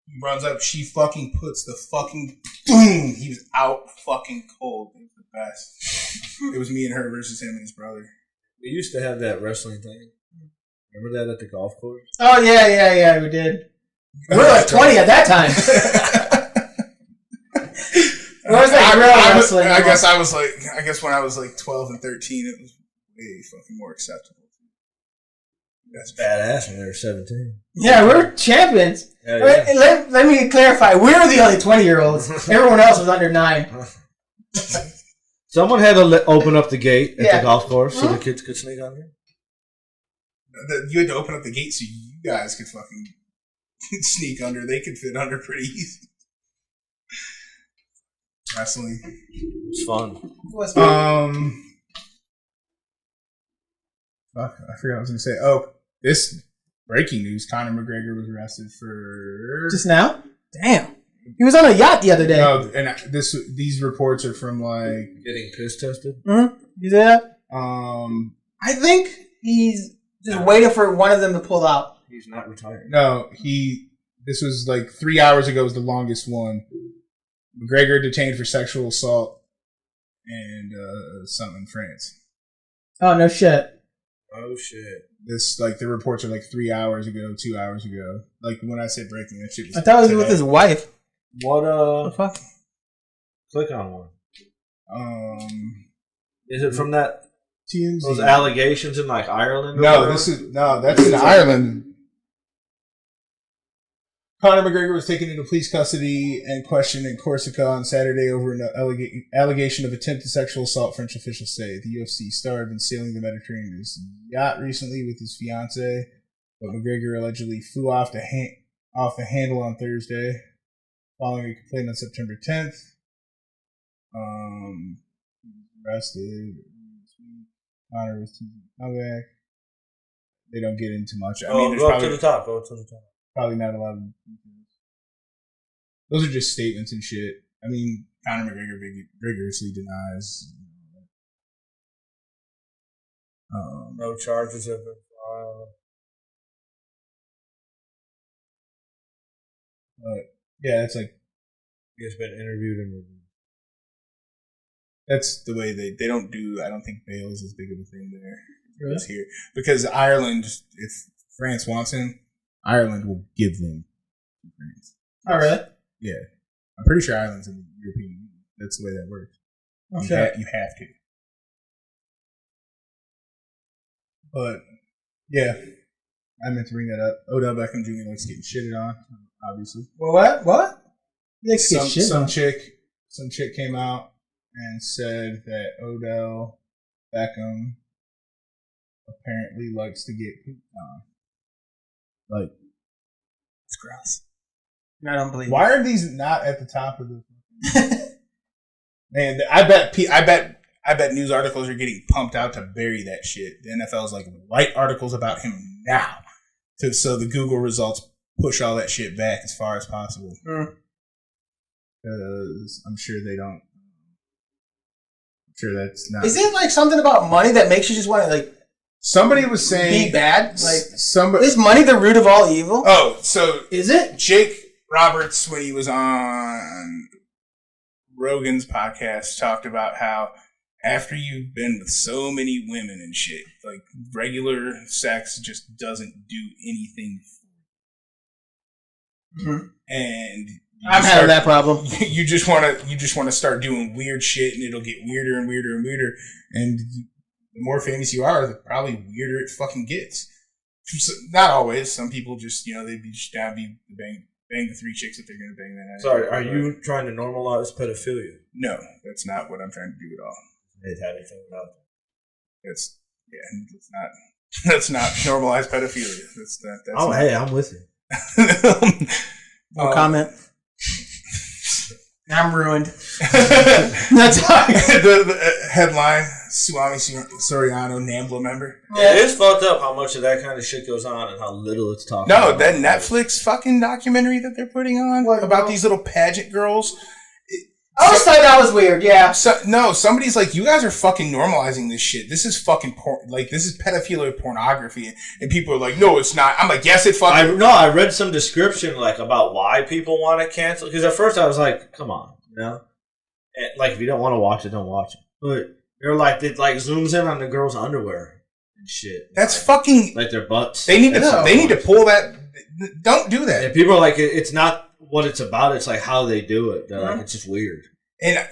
He runs up. She fucking puts the fucking boom. He was out fucking cold. It was the best. It was me and her versus him and his brother. we used to have that wrestling thing. Remember that at the golf course? Oh yeah, we did. We were like 20 at that time. It was like real wrestling. I guess when I was like 12 and 13, it was way fucking more acceptable. That's badass when they were 17. Yeah, we're champions. Yeah. Let me clarify. We were the only 20-year-olds. Everyone else was under 9. Someone had to open up the gate at the golf course so the kids could sneak under. You had to open up the gate so you guys could fucking sneak under. They could fit under pretty easy. Wrestling. It's fun. Fuck, I forgot what I was going to say. Oh, this breaking news. Conor McGregor was arrested for... Just now? Damn. He was on a yacht the other day. No, and these reports are from like... Getting piss tested? Mm-hmm. You see that? I I think he's just waiting for one of them to pull out. He's not retired. No, this was like 3 hours ago was the longest one. McGregor detained for sexual assault and something in France. Oh, no shit. Oh, shit. This, like, the reports are like 3 hours ago, 2 hours ago. Like, when I said breaking, that shit was... I thought it was with his wife. What, the fuck? Click on one. Is it from TMZ. those allegations in, like, Ireland? No, that's in Ireland. Conor McGregor was taken into police custody and questioned in Corsica on Saturday over an allegation of attempted sexual assault, French officials say. The UFC star had been sailing the Mediterranean in his yacht recently with his fiancée, but McGregor allegedly flew off the handle on Thursday, following a complaint on September 10th. Arrested. Conor was teasing the comeback. They don't get into much. I mean, go up to the top. Go to the top. Probably not a lot of details. Those are just statements and shit. I mean, Conor McGregor rigorously denies. No charges have been filed. But yeah, it's like He's been interviewed and reviewed. that's the way they don't do. I don't think bail is as big of a thing there Really? as here because Ireland, if France wants him, Ireland will give them to France. Oh, really? Yeah, I'm pretty sure Ireland's in the European Union. That's the way that works. Okay. You have to. But yeah, I meant to bring that up. Odell Beckham Jr. likes getting shitted on, obviously. Well, what? Some chick came out and said that Odell Beckham apparently likes to get pooped on. Like, It's gross. I don't believe. Why are these not at the top of the? Man, I bet news articles are getting pumped out to bury that shit. The NFL's like, write articles about him now, so the Google results push all that shit back as far as possible. Because I'm sure they don't. I'm sure that's not. Is it like something about money that makes you just want to like? Somebody was saying be bad. Like somebody is money the root of all evil? Oh, so is it? Jake Roberts, when he was on Rogan's podcast, talked about how after you've been with so many women and shit, like regular sex just doesn't do anything. And I'm having that problem. You just want to start doing weird shit, and it'll get weirder and weirder and weirder. And the more famous you are, the probably weirder it fucking gets. Not always. Some people just, they'd be just down, bang the 3 chicks that they're going to bang that night. Sorry, are you trying to normalize pedophilia? No, that's not what I'm trying to do at all. It had anything about that. Let's not normalize pedophilia. Hey, I'm with you. No comment. I'm ruined. That's the headline: Suami Soriano, NAMBLA member. Yeah, it's fucked up how much of that kind of shit goes on and how little it's talked about. No, that Netflix fucking documentary that they're putting on about these little pageant girls. I always thought that was weird, yeah. Somebody's like, you guys are fucking normalizing this shit. This is fucking porn. Like, this is pedophilia pornography. And people are like, no, it's not. I'm like, yes, it fucking... I read some description, like, about why people want to cancel. Because at first I was like, come on, And, like, if you don't want to watch it, don't watch it. But they're like, it, like, zooms in on the girls' underwear and shit. That's like, fucking... Like, their butts. They need to pull that... Don't do that. And people are like, it's not what it's about, it's like how they do it. They're like, it's just weird. And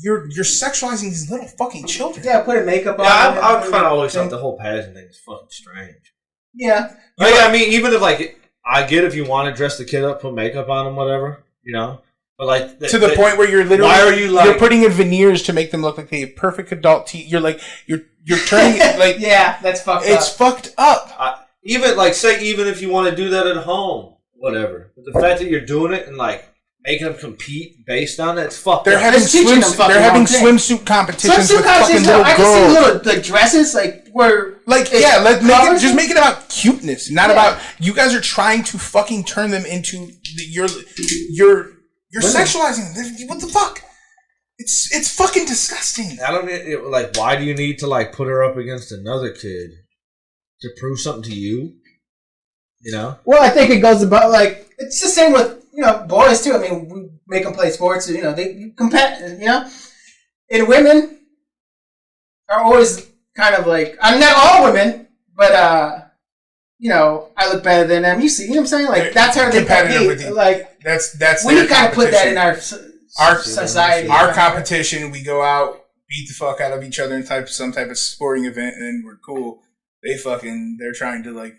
you're sexualizing these little fucking children. Yeah, putting makeup on. Yeah, I kind of always thought the whole pageant thing is fucking strange. Yeah. Like, I mean, even if, like, I get if you want to dress the kid up, put makeup on him, whatever, But, like... to the point where you're literally... Why are you, like... You're putting in veneers to make them look like a perfect adult You're like... You're turning it, like... Yeah, that's fucked up. It's fucked up. Even if you want to do that at home, whatever. But the fact that you're doing it and, like, making them compete based on it, it's fucked up. They're having swimsuit competitions with fucking little girls. I can see little like dresses, like where make it about cuteness, not about you guys are trying to fucking turn them into you're sexualizing them. What the fuck? It's fucking disgusting. I don't like. Why do you need to like put her up against another kid to prove something to you? Well, I think it goes about like it's the same with boys too. I mean, we make them play sports. They compete. And women are always kind of like I'm not all women, but I look better than them. You see what I'm saying? Like that's how they compete. Like that's we need to kind of put that in our society. Our competition. We go out, beat the fuck out of each other in some type of sporting event, and then we're cool. They're trying to like.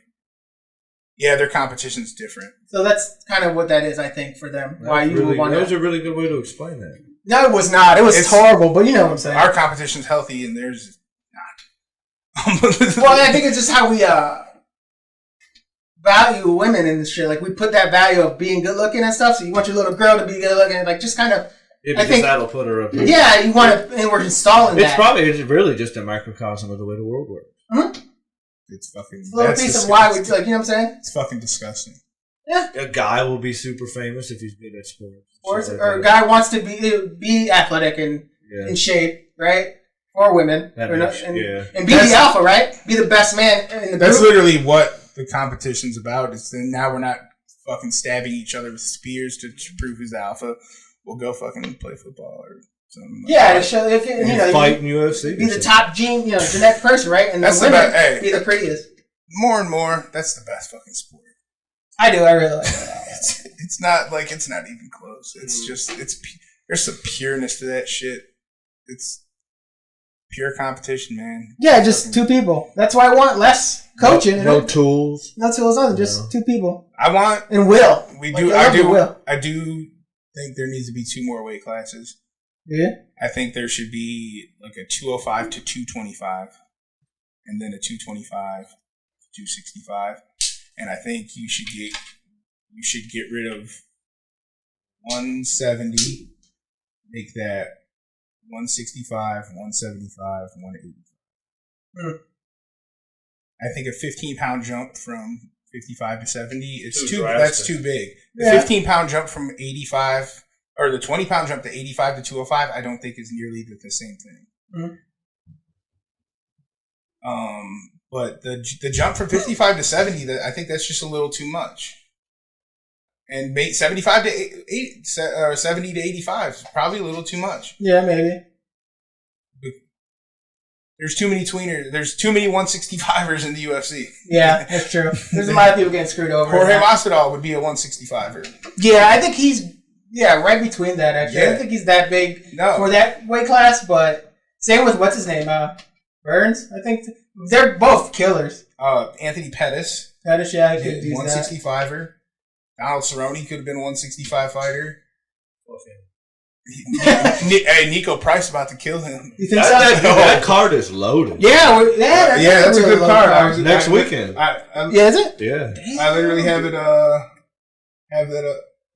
Yeah, their competition's different. So that's kind of what that is, I think, for them. That was a really good way to explain that. No, it was not. It was horrible, but you know what I'm saying. Our competition's healthy and theirs is not. Well, I think it's just how we value women and shit. Like, we put that value of being good looking and stuff, so you want your little girl to be good looking, like, just kind of... Yeah, because that'll put her up here. Yeah, you want to... And we're installing that. It's really just a microcosm of the way the world works. Mm-hmm. It's fucking... It's a little piece of why we... Like, you know what I'm saying? It's fucking disgusting. Yeah. A guy will be super famous if he's good at sports. Or a guy wants to be athletic and in shape, right? For women. And be the alpha, right? Be the best man in the group. That's literally what the competition's about. It's then now we're not fucking stabbing each other with spears to prove who's the alpha. We'll go fucking play football or something. Yeah, to show fight in UFC. Be the top gene, the next person, right? And that's the women be the prettiest. More and more, that's the best fucking sport. I do. I really like that. It's not like it's not even close. It's just there's some pureness to that shit. It's Pure competition, man. Yeah, just two people. That's why I want less coaching. No tools. No tools, nothing. Just two people. I want and Will. I do think there needs to be 2 more weight classes. Yeah. I think there should be like a 205 to 225, and then a 225 to 265. And I think you should get rid of 170, make that 165, 175, 180. I think a 15-pound jump from 55 to 70 is that's too big. The 15-pound jump from 85, or the 20-pound jump to 85 to 205, I don't think is nearly the same thing. But the jump from 55 to 70, I think that's just a little too much. And 75 to 80, or 70 to 85 is probably a little too much. Yeah, maybe. There's too many tweeners. There's too many 165ers in the UFC. Yeah, that's true. There's a lot of people getting screwed over. Jorge Masvidal would be a 165er. Yeah, I think he's right between that, actually. I don't think he's that big for that weight class, but same with, what's his name? Burns, I think. They're both killers. Anthony Pettis. Pettis, yeah, he could do 165er. Donald Cerrone could have been a 165 fighter. Hey, Nico Price about to kill him. You think so? That card is loaded. Yeah, that's a good card. Next weekend. Yeah, is it? Yeah. Damn. I literally have it.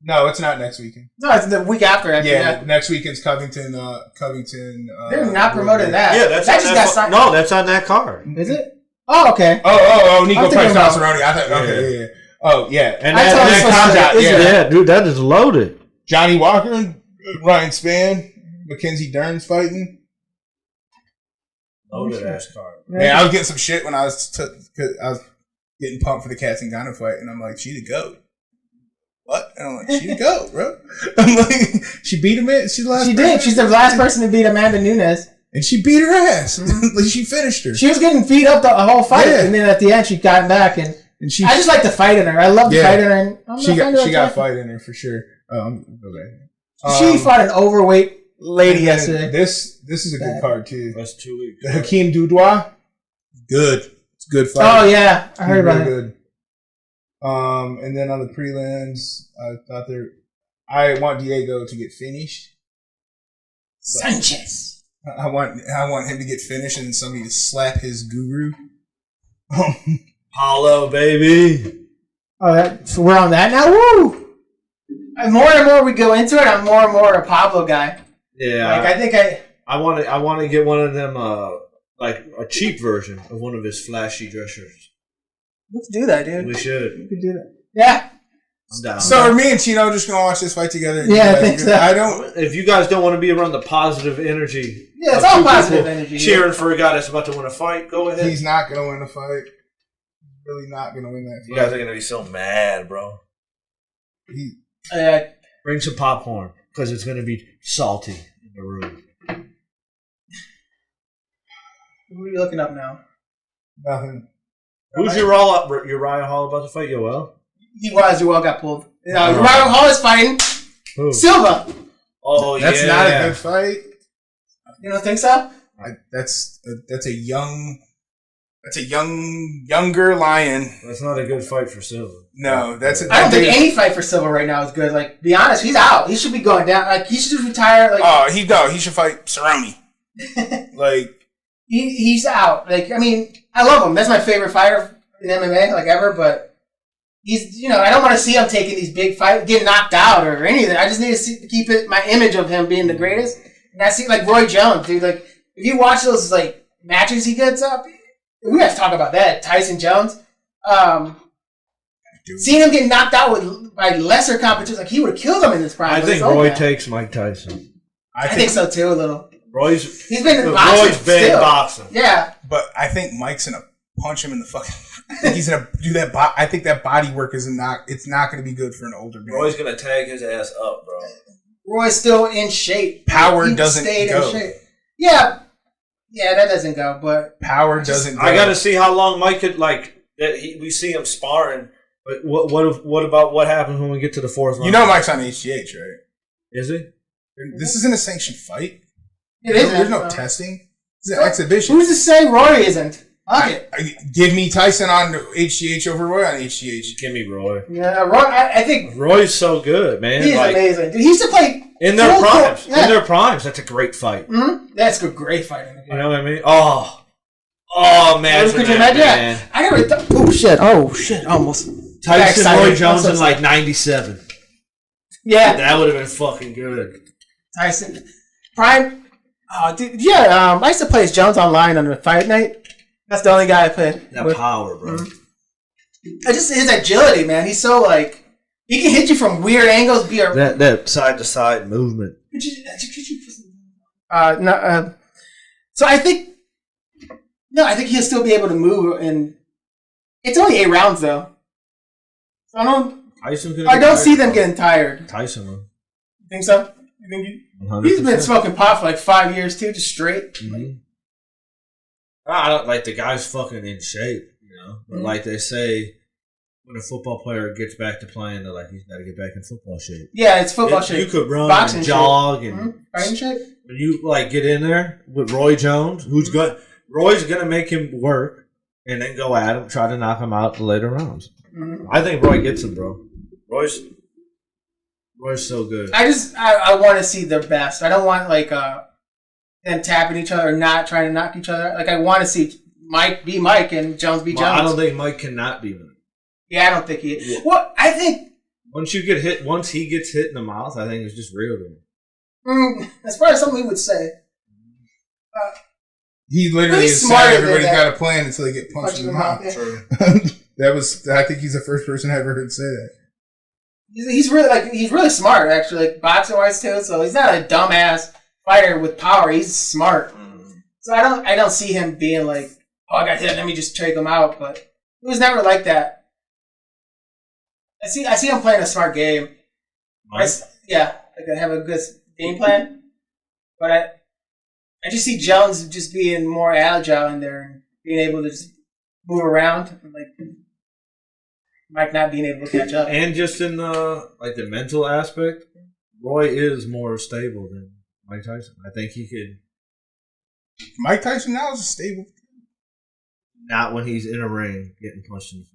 No, it's not next weekend. No, it's the week after. Yeah, next weekend's Covington. They're not promoting that. Yeah, that's on that card. Is it? Oh, okay. Oh, Nico Price, Donald Cerrone. I thought, okay, yeah. Oh, yeah. And that comes out. Yeah, dude, that is loaded. Johnny Walker, Ryan Spann, Mackenzie Dern's fighting. Loaded ass card. Man, I was getting some shit when I was getting pumped for the Katzengano fight, and I'm like, she the GOAT. What? And I'm like, she the GOAT, bro. I'm like, she beat him. She's the last. She did. She's the last person to beat Amanda Nunes. And she beat her ass. Like, she finished her. She was getting beat up the whole fight, and then at the end, she got back and she. I just like the fight in her. I love the fight in her. And she got a fight in her for sure. She fought an overweight lady yesterday. This is a good card too. That's 2 weeks. The Hakeem Dudois, good. It's a good fight. Oh yeah, I heard about it. Good. And then on the prelims, I want Diego to get finished. Sanchez. I want him to get finished and then somebody to slap his guru. Hollow, baby. Oh, so we're on that now. Woo! And more we go into it, I'm more and more a Pablo guy. Yeah, like I think I want to get one of them, like a cheap version of one of his flashy dress shirts. Let's do that, dude. We should. We could do that. Yeah. I'm down. So are me and Chino just gonna watch this fight together? Yeah, I think so. I don't. If you guys don't want to be around the positive energy, yeah, it's all positive energy. Cheering for a guy that's about to win a fight, go ahead. He's not gonna win a fight. He's really not gonna win that fight. You guys are gonna be so mad, bro. Bring some popcorn because it's gonna be salty in the room. What are you looking up now? Nothing. Who's Uriah Hall about to fight? Yoel? Yoel got pulled. Uriah Hall is fighting Silva. Oh, that's not a good fight. You don't think so? That's a younger lion. That's not a good fight for Silva. No, I don't think any fight for Silva right now is good. Like, be honest, he's out. He should be going down. Like, he should just retire. Like, he should fight Suami. Like, he's out. Like, I mean, I love him. That's my favorite fighter in MMA, like ever. But he's, I don't want to see him taking these big fights, getting knocked out or anything. I just need to keep my image of him being the greatest. And I see like Roy Jones, dude. Like, if you watch those like matches he gets up, we have to talk about that. Tyson Jones. Seeing him get knocked out by lesser competition, like he would have killed him in this prime. I think Roy takes Mike Tyson. I think so too, a little. Roy's been boxing. Yeah. But I think Mike's gonna punch him in the fucking. I think he's gonna do that. I think that body work it's not gonna be good for an older man. Roy's gonna tag his ass up, bro. Roy's still in shape. Power doesn't go. In shape. Yeah, that doesn't go. But power doesn't go. I gotta see how long Mike could we see him sparring. But what about what happens when we get to the fourth round? Mike's on HGH, right? Is he? This isn't a sanctioned fight. It is. There's no testing. It's an exhibition. Who's to say Roy isn't? Okay. Give me Tyson on HGH over Roy on HGH. Give me Roy. Yeah, Roy. I think Roy's so good, man. he's amazing. Dude, he used to play in their primes. Yeah. In their primes, that's a great fight. Mm-hmm. That's a great fight. You know what I mean? Oh, man! Could you imagine that? I never thought. Oh shit! Almost. Tyson Roy Jones in like '97. Yeah, that would have been fucking good. Tyson prime. Oh, dude, yeah. I used to play as Jones online on the fight night. That's the only guy I played. That power, bro. I just his agility, man. He's so like he can hit you from weird angles. That side to side movement. So I think he'll still be able to move, and it's only 8 rounds though. So I don't see them getting tired. Tyson will. You think so? You think he's been smoking pot for like 5 years too, just straight. Mm-hmm. I don't like the guy's fucking in shape, you know. But like they say, when a football player gets back to playing, they're like, he's got to get back in football shape. Yeah, it's football shape. You could run, boxing and jog, shape. and fighting shape. When you like get in there with Roy Jones, Roy's gonna make him work, and then go at him, try to knock him out the later rounds. Mm-hmm. I think Roy gets him, bro. Roy's so good. I want to see their best. I don't want like them tapping each other, or not trying to knock each other. Like I want to see Mike be Mike and Jones be Jones. I don't think Mike cannot be Mike. Yeah, I don't think he is. Yeah. Well, I think once he gets hit in the mouth, I think it's just real to him. As far as something he would say, he literally is saying everybody's got a plan until they get punched in the mouth. Yeah. I think he's the first person I ever heard say that. He's really smart actually, like boxing wise too. So he's not a dumbass fighter with power. He's smart. So I don't see him being like, oh, I got hit, let me just take him out. But he was never like that. I see him playing a smart game. Like I have a good game plan. But I just see Jones just being more agile in there and being able to just move around, and like Mike not being able to catch up. And just in the mental aspect, Roy is more stable than Mike Tyson. I think he could. Mike Tyson now is stable. Not when he's in a ring getting punched in the face.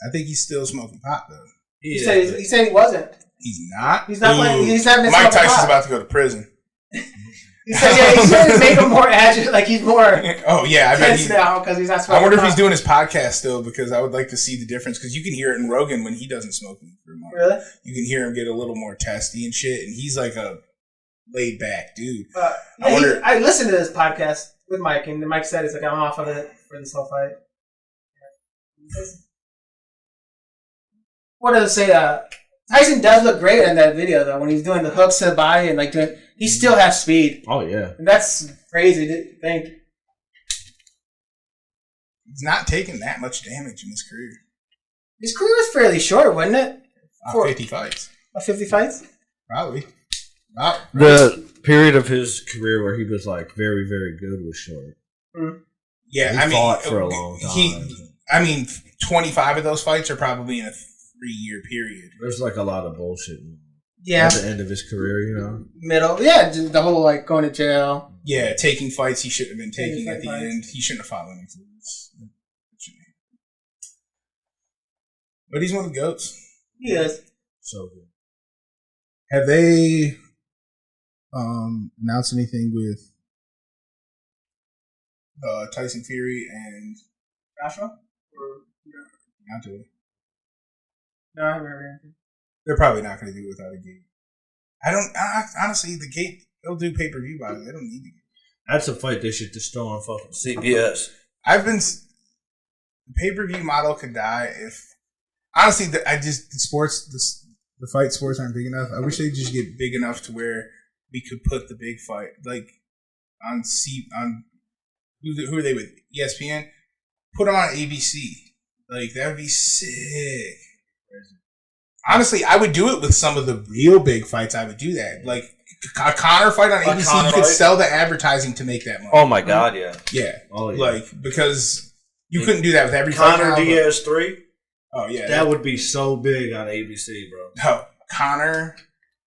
I think he's still smoking pot though. He said he wasn't. He's not. He's not playing. He's not. Mike Tyson's about to go to prison. He said, he's going to make him more agile. Like he's more. Oh yeah, I bet now because he's not smoking. I wonder if he's doing his podcast still, because I would like to see the difference, because you can hear it in Rogan when he doesn't smoke weed for a month. Really? You can hear him get a little more testy and shit, and he's like a laid back dude. I listened to this podcast with Mike, and Mike said it's like I'm off of it for this whole fight. What does it say? Tyson does look great in that video though when he's doing the hooks to the body and like he still has speed. Oh yeah, and that's crazy to think. He's not taking that much damage in his career. His career was fairly short, wasn't it? 50 fights. 50 fights? Probably. The period of his career where he was like very, very good was short. Mm. Yeah, he fought for a long time. 25 of those fights are probably in a 3-year period. There's like a lot of bullshit. Yeah. At the end of his career, you know? Middle. Yeah, the whole like going to jail. Yeah, taking fights he shouldn't have been taking at the end. He shouldn't have fought any fights. But he's one of the GOATs. He is. So good. Have they announced anything with Tyson Fury and Joshua? Or not really? No, I haven't heard anything. They're probably not going to do it without a gate. Honestly, the gate, they'll do pay-per-view by it. They don't need the gate. That's a fight they should just throw on fucking CBS. The pay-per-view model could die if, honestly, the fight sports aren't big enough. I wish they'd just get big enough to where we could put the big fight, like, on who are they with? ESPN? Put them on ABC. Like, that would be sick. Honestly, I would do it with some of the real big fights. I would do that. Like, a Conor fight on ABC, you could sell the advertising to make that money. Oh, my God, yeah. Yeah. Oh, yeah. Like, because you couldn't do that with every fight. Conor Diaz 3? Oh, yeah. That would be so big on ABC, bro. No, Conor.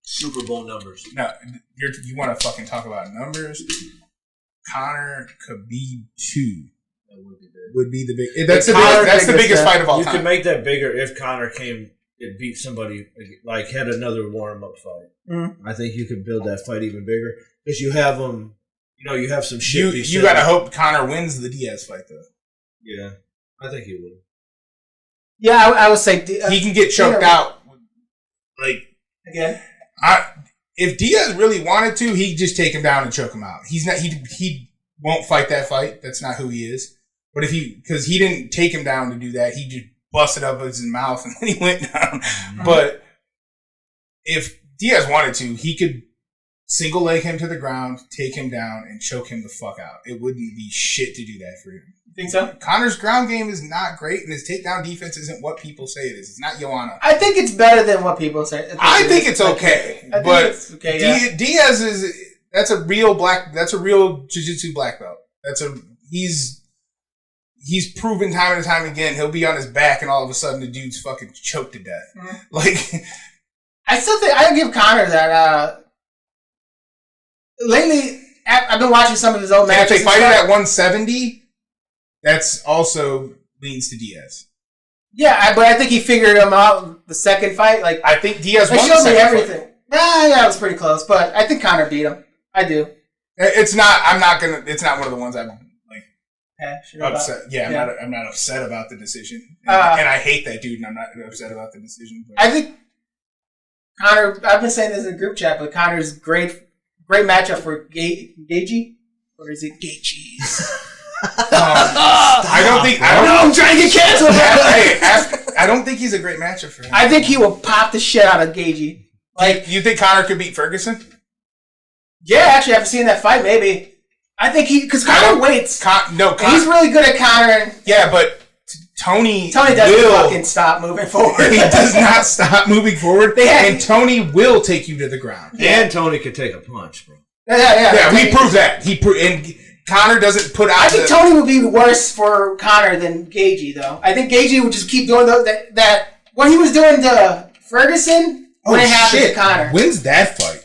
Super Bowl numbers. No, you want to fucking talk about numbers? Conor Khabib 2 That would be big. would be the big. That's the biggest fight of all You time. could make that bigger if Conor came and beat somebody, like had another warm-up fight. I think you could build that fight even bigger because you have them. You have some shit. You gotta hope Conor wins the Diaz fight though. Yeah, I think he would. Yeah, I would say he can get choked out. Like again. If Diaz really wanted to, he'd just take him down and choke him out. He's not. He won't fight that fight. That's not who he is. But because he didn't take him down to do that, he just busted up his mouth and then he went down. Mm-hmm. But if Diaz wanted to, he could single leg him to the ground, take him down, and choke him the fuck out. It wouldn't be shit to do that for him. You think so? Conor's ground game is not great, and his takedown defense isn't what people say it is. It's not Joanna. I think it's better than what people say. I think it's okay. But it's okay, yeah. Diaz that's a real jiu-jitsu black belt. He's proven time and time again he'll be on his back and all of a sudden the dude's fucking choked to death. Mm-hmm. Like I still think I give Conor that lately I've been watching some of his old matches. If they fight it at 170, that's also leans to Diaz. Yeah, but I think he figured him out the second fight. Like I think Diaz won the second everything. Fight. Yeah, it was pretty close, but I think Conor beat him. I do. It's not. I'm not gonna. It's not one of the ones I'm like upset. Yeah, I'm not upset about the decision, and I hate that dude, and I'm not upset about the decision. But. I think Conor. I've been saying this in the group chat, but Conor's great matchup for Gaethje, or is it Gaethje? I don't think. I don't know. I'm trying to get canceled. I don't think he's a great matchup for him. I think he will pop the shit out of Gaethje. Like, you think Conor could beat Ferguson? Yeah, actually, after seeing that fight, maybe. I think because Conor waits. He's really good at countering. Yeah, but Tony doesn't fucking stop moving forward. He does not stop moving forward. And Tony will take you to the ground. Yeah. And Tony could take a punch, bro. Yeah, we proved that. And Conor doesn't put out. I think Tony would be worse for Conor than Gaethje, though. I think Gaethje would just keep doing that. What he was doing to Ferguson when it happened to Conor. When's that fight?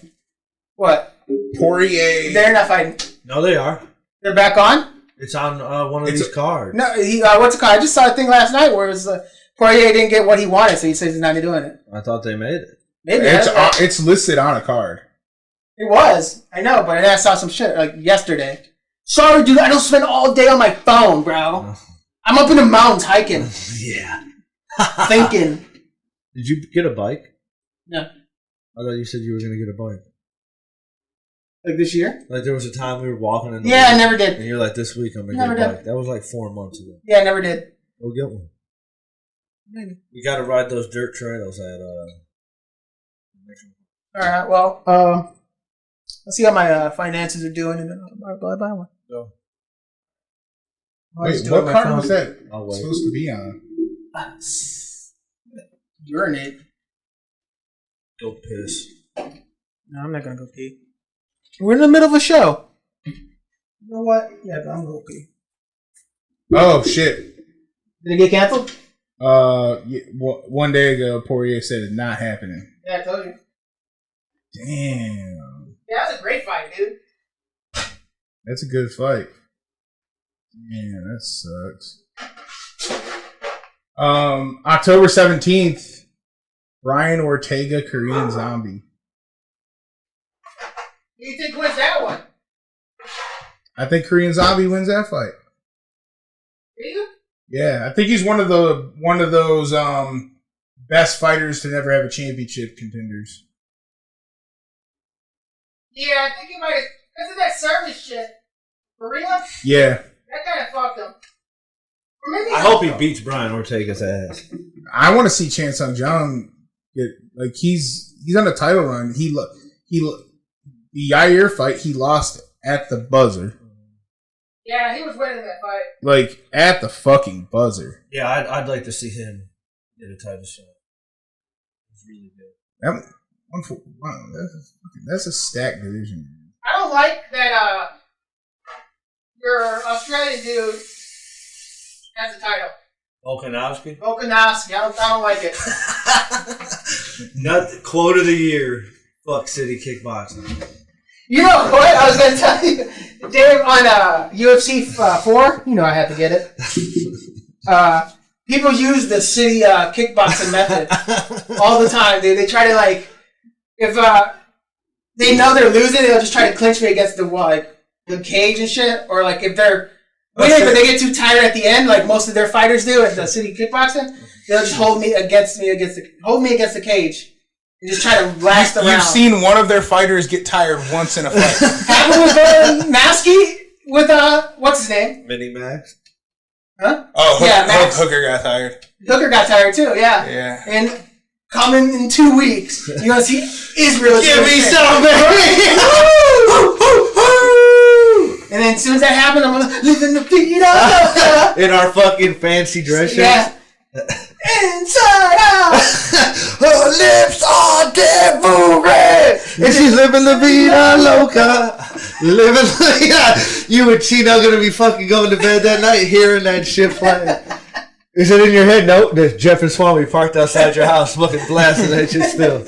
What? Poirier. They're not fighting. No, they are. They're back on? It's on one of these cards. No, what's the card? I just saw a thing last night where it was Poirier didn't get what he wanted, so he says he's not doing it. I thought they made it. Maybe it's listed on a card. It was. I know, but I saw some shit like yesterday. Sorry, dude, I don't spend all day on my phone, bro. I'm up in the mountains hiking. Yeah. Thinking. Did you get a bike? No. I thought you said you were going to get a bike. Like this year? Like there was a time we were walking in the I never did. And you're like, this week I'm going to get a bike. That was like 4 months ago. Yeah, I never did. We'll get one. Maybe. We got to ride those dirt trails at Alright, well, let's see how my finances are doing and then I'll buy one. Go. Wait, what card was that supposed to be on? Urinate. Go piss. No, I'm not gonna go pee. We're in the middle of a show. You know what? Yeah, I'm gonna go pee. Oh shit! Did it get canceled? One day ago, Poirier said it's not happening. Yeah, I told you. Damn. Yeah, that was a great fight, dude. That's a good fight. Man, that sucks. October 17th, Brian Ortega, Korean Zombie. Who do you think wins that one? I think Korean Zombie wins that fight. Do you? Yeah, I think he's one of those best fighters to never have a championship contenders. Yeah, I think he might have. Because of that service shit. For real? Yeah. That kind of fucked him. I hope he beats Brian Ortega's ass. I want to see Chan Sung Jung get he's on a title run. The Yair fight he lost at the buzzer. Yeah, he was winning that fight. Like at the fucking buzzer. Yeah, I'd like to see him get a title shot. It's really good. Wow, that's a stacked division. I don't like that your Australian dude has the title. Volkanovski? Volkanovski. I don't like it. Not the quote of the year. Fuck City Kickboxing. You know what? I was going to tell you. Dave, on UFC 4, you know I had to get it. People use the city kickboxing method all the time. They try to, like, if they know they're losing, they'll just try to clinch me against the wall, like the cage and shit. Or, like, if they're winning but they get too tired at the end, like most of their fighters do at the city kickboxing, they'll just hold me against the cage. And just try to last around. You've seen one of their fighters get tired once in a fight. Happened with Maskey with what's his name? Mini Max. Huh? Oh, Max. Hooker got tired. Hooker got tired too. Yeah. Yeah. And coming in 2 weeks, you're gonna see Israel. Give me some, baby. And then as soon as that happens, I'm gonna live in the beat up. In our fucking fancy dress shirts. Yeah. Inside out. Her lips are devil red, and she's living la vida loca. Living la You and Chino gonna be fucking going to bed that night hearing that shit playing. Is it in your head? No, there's Jeff and Suami parked outside your house, fucking blasting that shit still.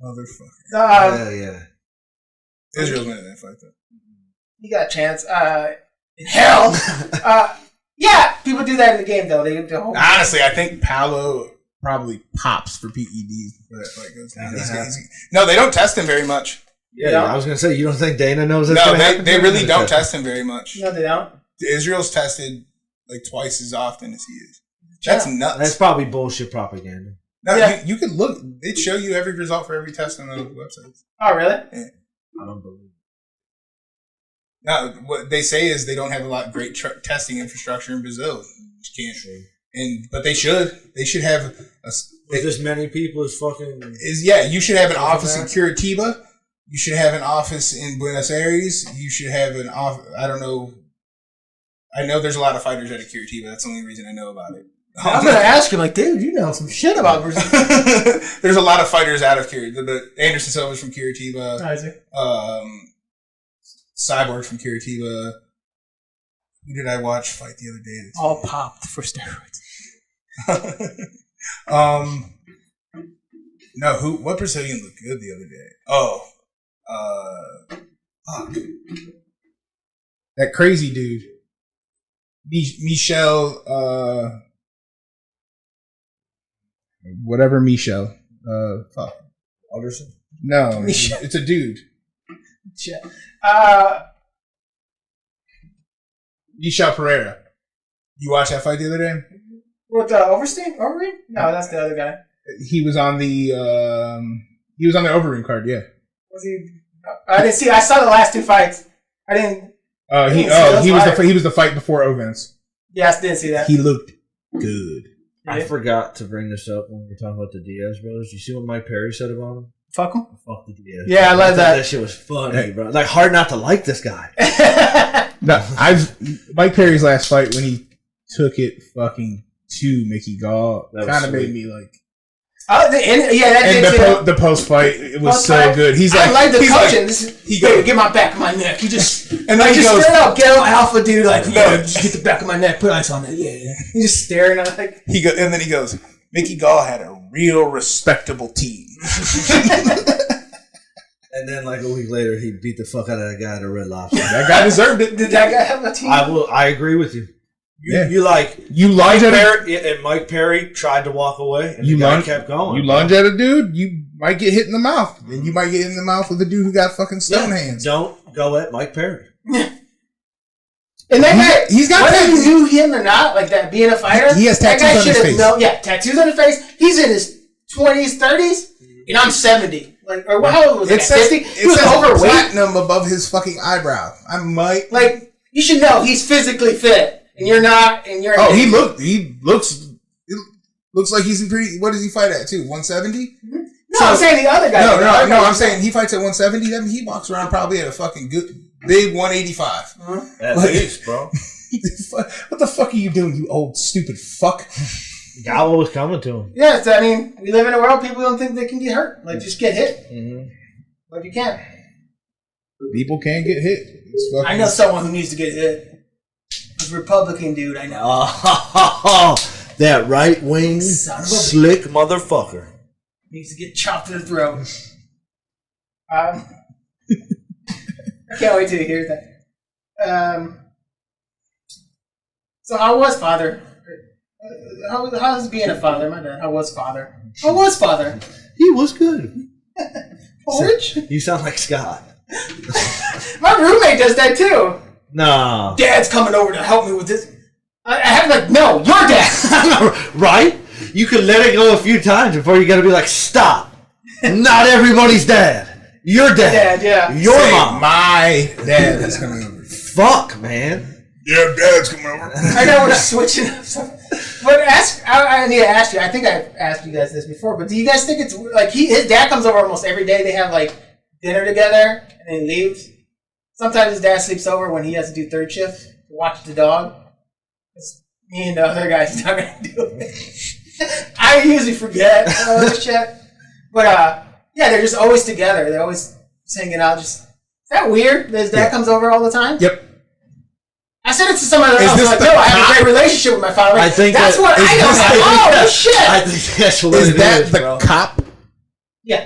Motherfucker. Hell yeah. Israel's winning that fight though. You got a chance. In hell. Yeah, people do that in the game though. Honestly, I think Paolo probably pops for PEDs before that fight goes down. No, they don't test him very much. Yeah, I was gonna say, you don't think Dana knows this? No, they really don't test him very much. No, they don't. Israel's tested like twice as often as he is. That's nuts. That's probably bullshit propaganda. No, yeah. you could look. They'd show you every result for every test on the websites. Oh, really? Yeah. I don't believe it. No, what they say is they don't have a lot of great testing infrastructure in Brazil. Which can't. But they should. They should have with as many people as fucking you should have an office in Curitiba. You should have an office in Buenos Aires. You should have an office. I don't know. I know there's a lot of fighters out of Curitiba. That's the only reason I know about it. I'm gonna ask him, like, dude, you know some shit about Brazil. There's a lot of fighters out of Curitiba. But Anderson Silva's from Curitiba. Isaac. Cyborg from Curitiba. Who did I watch fight the other day? All popped for steroids. No, what Brazilian looked good the other day? Oh. Fuck. That crazy dude. Michel, whatever Michel. Fuck. Alderson? No, it's a dude. Michel Pereira. You watched that fight the other day? With Overeem? No, that's the other guy. He was on the Overeem card, yeah. Was he? I didn't see. I saw the last two fights. I didn't. He was the fight before Ovens. Yeah, I didn't see that. He looked good. I forgot to bring this up when we were talking about the Diaz brothers. You see what Mike Perry said about him? Fuck him. Fuck the Diaz. Yeah, I love that. That shit was funny, bro. Like, hard not to like this guy. No, Mike Perry's last fight when he took it fucking to Mickey Gall kind of made me like. Oh, the post fight, it was so good. He's like, I like the coaching. He goes, get my back, my neck. He just and then he goes, straight up ghetto alpha dude. Like, just get the back of my neck, put ice on it. Yeah. He's just staring at it. Like, and then he goes, Mickey Gall had a real respectable team. And then, like a week later, he beat the fuck out of that guy at a Red Lobster. That guy deserved it. Did that guy have a team? I agree with you. You lunge at and Mike Perry tried to walk away, and the guy kept going. You lunge at a dude, you might get hit in the mouth, and you might get hit in the mouth with a dude who got fucking stone hands. Don't go at Mike Perry. And that guy, he's got whether you knew him or not, like that being a fighter, he has tattoos on his face. Tattoos on his face. He's in his 20s, 30s, and I'm 70. Like, or how old was it? 50? He was overweight. Platinum above his fucking eyebrow. I might like. You should know he's physically fit, and you're not. And you're. Oh, he looks like he's in pretty. What does he fight at too? 170. No, I'm saying the other guy. No. I'm saying he fights at 170. That means he walks around probably at a fucking good big 185. At least, bro. What the fuck are you doing, you old stupid fuck? Gallo was coming to him. Yes, I mean, we live in a world people don't think they can get hurt. Like, just get hit. Mm-hmm. But you can't. People can get hit. I know someone who needs to get hit. A Republican dude, I know. Oh, that right wing slick motherfucker needs to get chopped in the throat. can't wait till you hear that. So how was father? How's being a father? My dad. How was father? He was good. Porridge? You sound like Scott. My roommate does that too. No. Dad's coming over to help me with this. I have like, no, your dad. Right? You could let it go a few times before you got to be like, stop. Not everybody's dad. Your dad. Yeah. Your Say, mom. My dad is coming over. Fuck, man. Your dad's coming over. I know we're switching up stuff. But I need to ask you. I think I've asked you guys this before, but do you guys think it's like his dad comes over almost every day? They have like dinner together and then he leaves. Sometimes his dad sleeps over when he has to do third shift to watch the dog. Me and the other guy's not gonna do it. I usually forget this shit. But yeah, they're just always together. They're always hanging out. Is that weird that his dad comes over all the time? Yep. I said it to somebody else. Like, no, I have a great relationship with my father. I think that's what I don't have. Oh, shit. I think that's what Is it that is, the bro. cop? Yeah.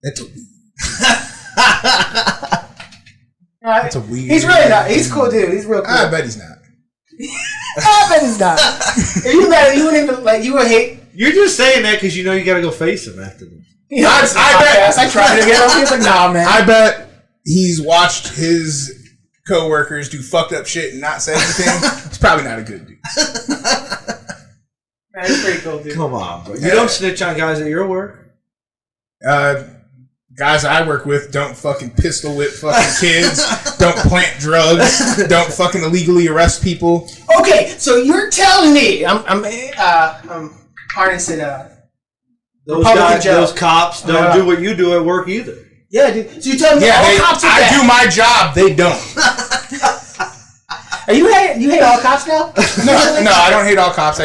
That's That's a weird. He's really not. He's a cool dude. He's real cool. I bet he's not. I bet he's not. If you met him, you wouldn't even, like, you would hate. You're just saying that because you know you got to go face him after this. You know, I bet. I tried to get him. He's like, nah, man. I bet he's watched his co-workers do fucked up shit and not say anything. He's probably not a good dude. Man, he's pretty cool, dude. Come on, bro. You don't snitch on guys at your work. Guys I work with don't fucking pistol whip fucking kids. Don't plant drugs. Don't fucking illegally arrest people. Okay, so you're telling me I'm harnessing Those Republican guys, Joe. those cops don't do what you do at work either. Yeah, dude. So you're telling me Yeah, all cops are I bad? do my job. They don't. Are you hate all cops now? No, I don't hate all cops.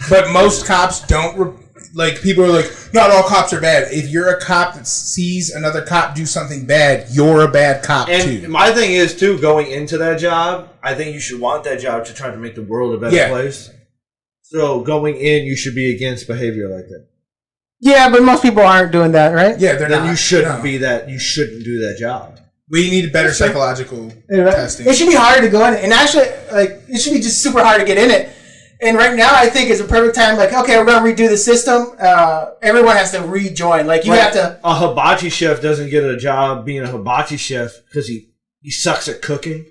But most cops don't. Like, people are like, not all cops are bad. If you're a cop that sees another cop do something bad, you're a bad cop And too. my thing is, too, going into that job, I think you should want that job to try to make the world a better place. So going in, you should be against behavior like that. Yeah, but most people aren't doing that, right? Yeah, they're Then not. you shouldn't No. be that. You shouldn't do that job. We need better psychological testing. It should be harder to go in it. And actually, like, it should be just super hard to get in it. And right now, I think is a perfect time. Like, okay, we're gonna redo the system. Everyone has to rejoin. Like, you have to. A hibachi chef doesn't get a job being a hibachi chef because he sucks at cooking,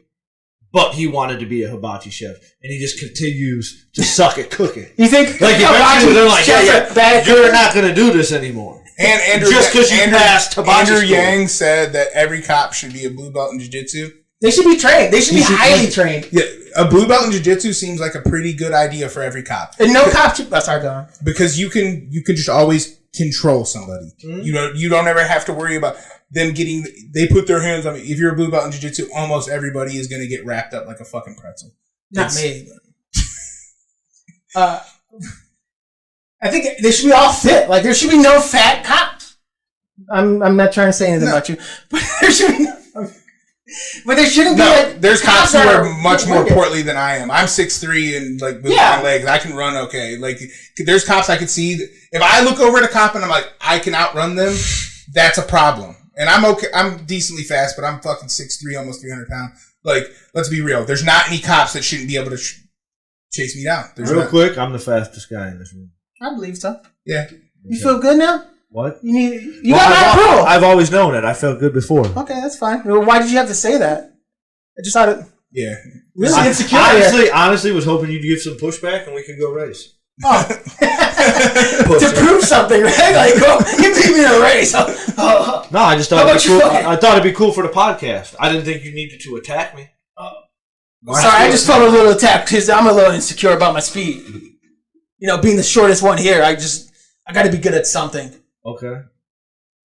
but he wanted to be a hibachi chef, and he just continues to suck at cooking. You think? Like, eventually they're like, bad you're not going to do this anymore. And Andrew, Just 'cause you passed hibachi Andrew school. Yang said that every cop should be a blue belt in jiu-jitsu. They should be trained. They should be highly trained. Yeah, a blue belt in jiu-jitsu seems like a pretty good idea for every cop. And no cop should. Sorry, go on. Because you can just always control somebody. Mm-hmm. You don't ever have to worry about them getting. They put their hands on me. If you're a blue belt in jiu-jitsu, almost everybody is going to get wrapped up like a fucking pretzel. Not me. I think they should be all fit. Like, there should be no fat cops. I'm not trying to say anything about you, but there should be. But there shouldn't be. Like, there's cops who that are much more wicked. portly than I am. I'm 6'3" and like with Yeah. long legs. I can run okay. Like, there's cops I could see. If I look over at a cop and I'm like, I can outrun them, that's a problem. And I'm okay. I'm decently fast, but I'm fucking 6'3", almost 300 pounds. Like, let's be real. There's not any cops that shouldn't be able to chase me down. There's Real not. quick, I'm the fastest guy in this room. I believe so. Yeah. You feel good now? What? You got my approval. I've always known it. I felt good before. Okay, that's fine. Well, why did you have to say that? I just thought it Yeah. really insecure. here. Honestly, was hoping you'd give some pushback and we could go race. Oh. To prove something, right? Like, oh, you beat me in a race. Oh. No, I just How thought it'd about be you cool. fucking- I thought it'd be cool for the podcast. I didn't think you needed to attack me. Sorry, I just felt a little attacked because I'm a little insecure about my speed. You know, being the shortest one here, I got to be good at something. Okay.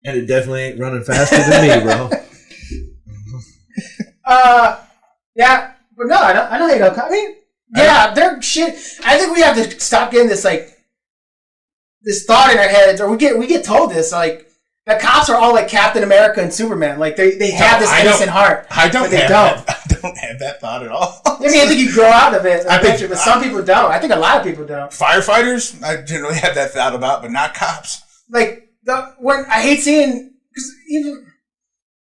And it definitely ain't running faster than me, bro. Yeah, but no, I don't hate Al. I mean, yeah, they're shit. I think we have to stop getting this this thought in our heads, or we get told this that cops are all like Captain America and Superman. Like they have this innocent heart. I don't but they have don't. I don't have that thought at all. I mean, I think you grow out of it I think- but some people don't. I think a lot of people don't. Firefighters, I generally have that thought about, but not cops. Like when I hate seeing, because even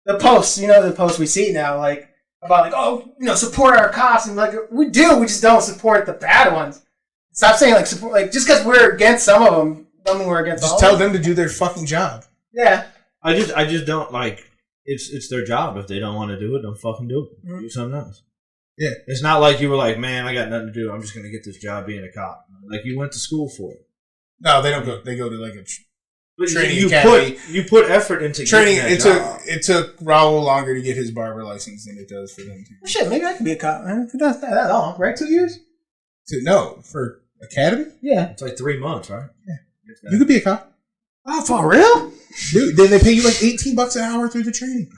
the posts, the posts we see now, like, about, like, support our cops. And, like, we do. We just don't support the bad ones. Stop saying, like, support. Like, just because we're against some of them, don't mean we're against all of them. Just tell them to do their fucking job. Yeah. I just don't, like, it's their job. If they don't want to do it, don't fucking do it. Mm-hmm. Do something else. Yeah. It's not like you were like, man, I got nothing to do. I'm just going to get this job being a cop. Like, you went to school for it. No, they don't go. They go to, like, a training you academy. You put effort into training. Getting that it took Raul longer to get his barber license than it does for them. Well, shit, maybe I could be a cop, man. It's not that long, right? 2 years? No, for academy? Yeah. It's like 3 months, right? Yeah. You could be a cop. Oh, for real? Dude, then they pay you like $18 an hour through the training.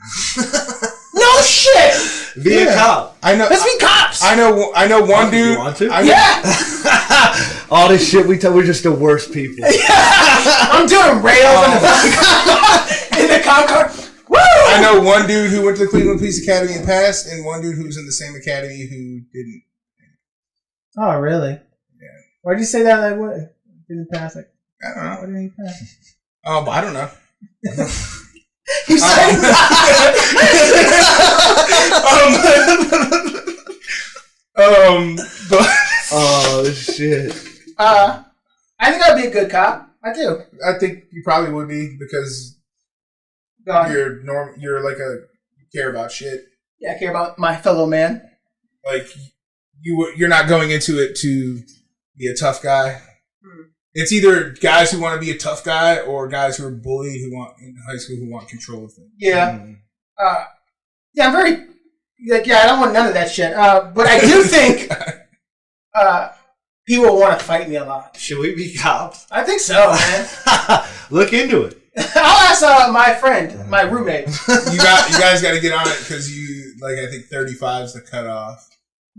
No shit! Be a cop. I know. Let's be cops. I know one dude. You want to? Yeah. All this shit we're just the worst people. Yeah. I'm doing rails in the cop car. Woo! I know one dude who went to the Cleveland Police Academy and passed, and one dude who was in the same academy who didn't. Oh, really? Yeah. Why did you say that? Like, what? Didn't pass it. I don't know. Why didn't he pass? Oh, but I don't know. You said but oh shit. I think I'd be a good cop. I do. I think you probably would be because you're like you care about shit. Yeah, I care about my fellow man. Like you're not going into it to be a tough guy. It's either guys who want to be a tough guy or guys who are bullied in high school who want control of things. Yeah. Yeah, I'm very I don't want none of that shit. But I do think people want to fight me a lot. Should we be cops? I think so, man. Look into it. I'll ask my friend, my roommate. You guys got to get on it because I think 35 is the cutoff.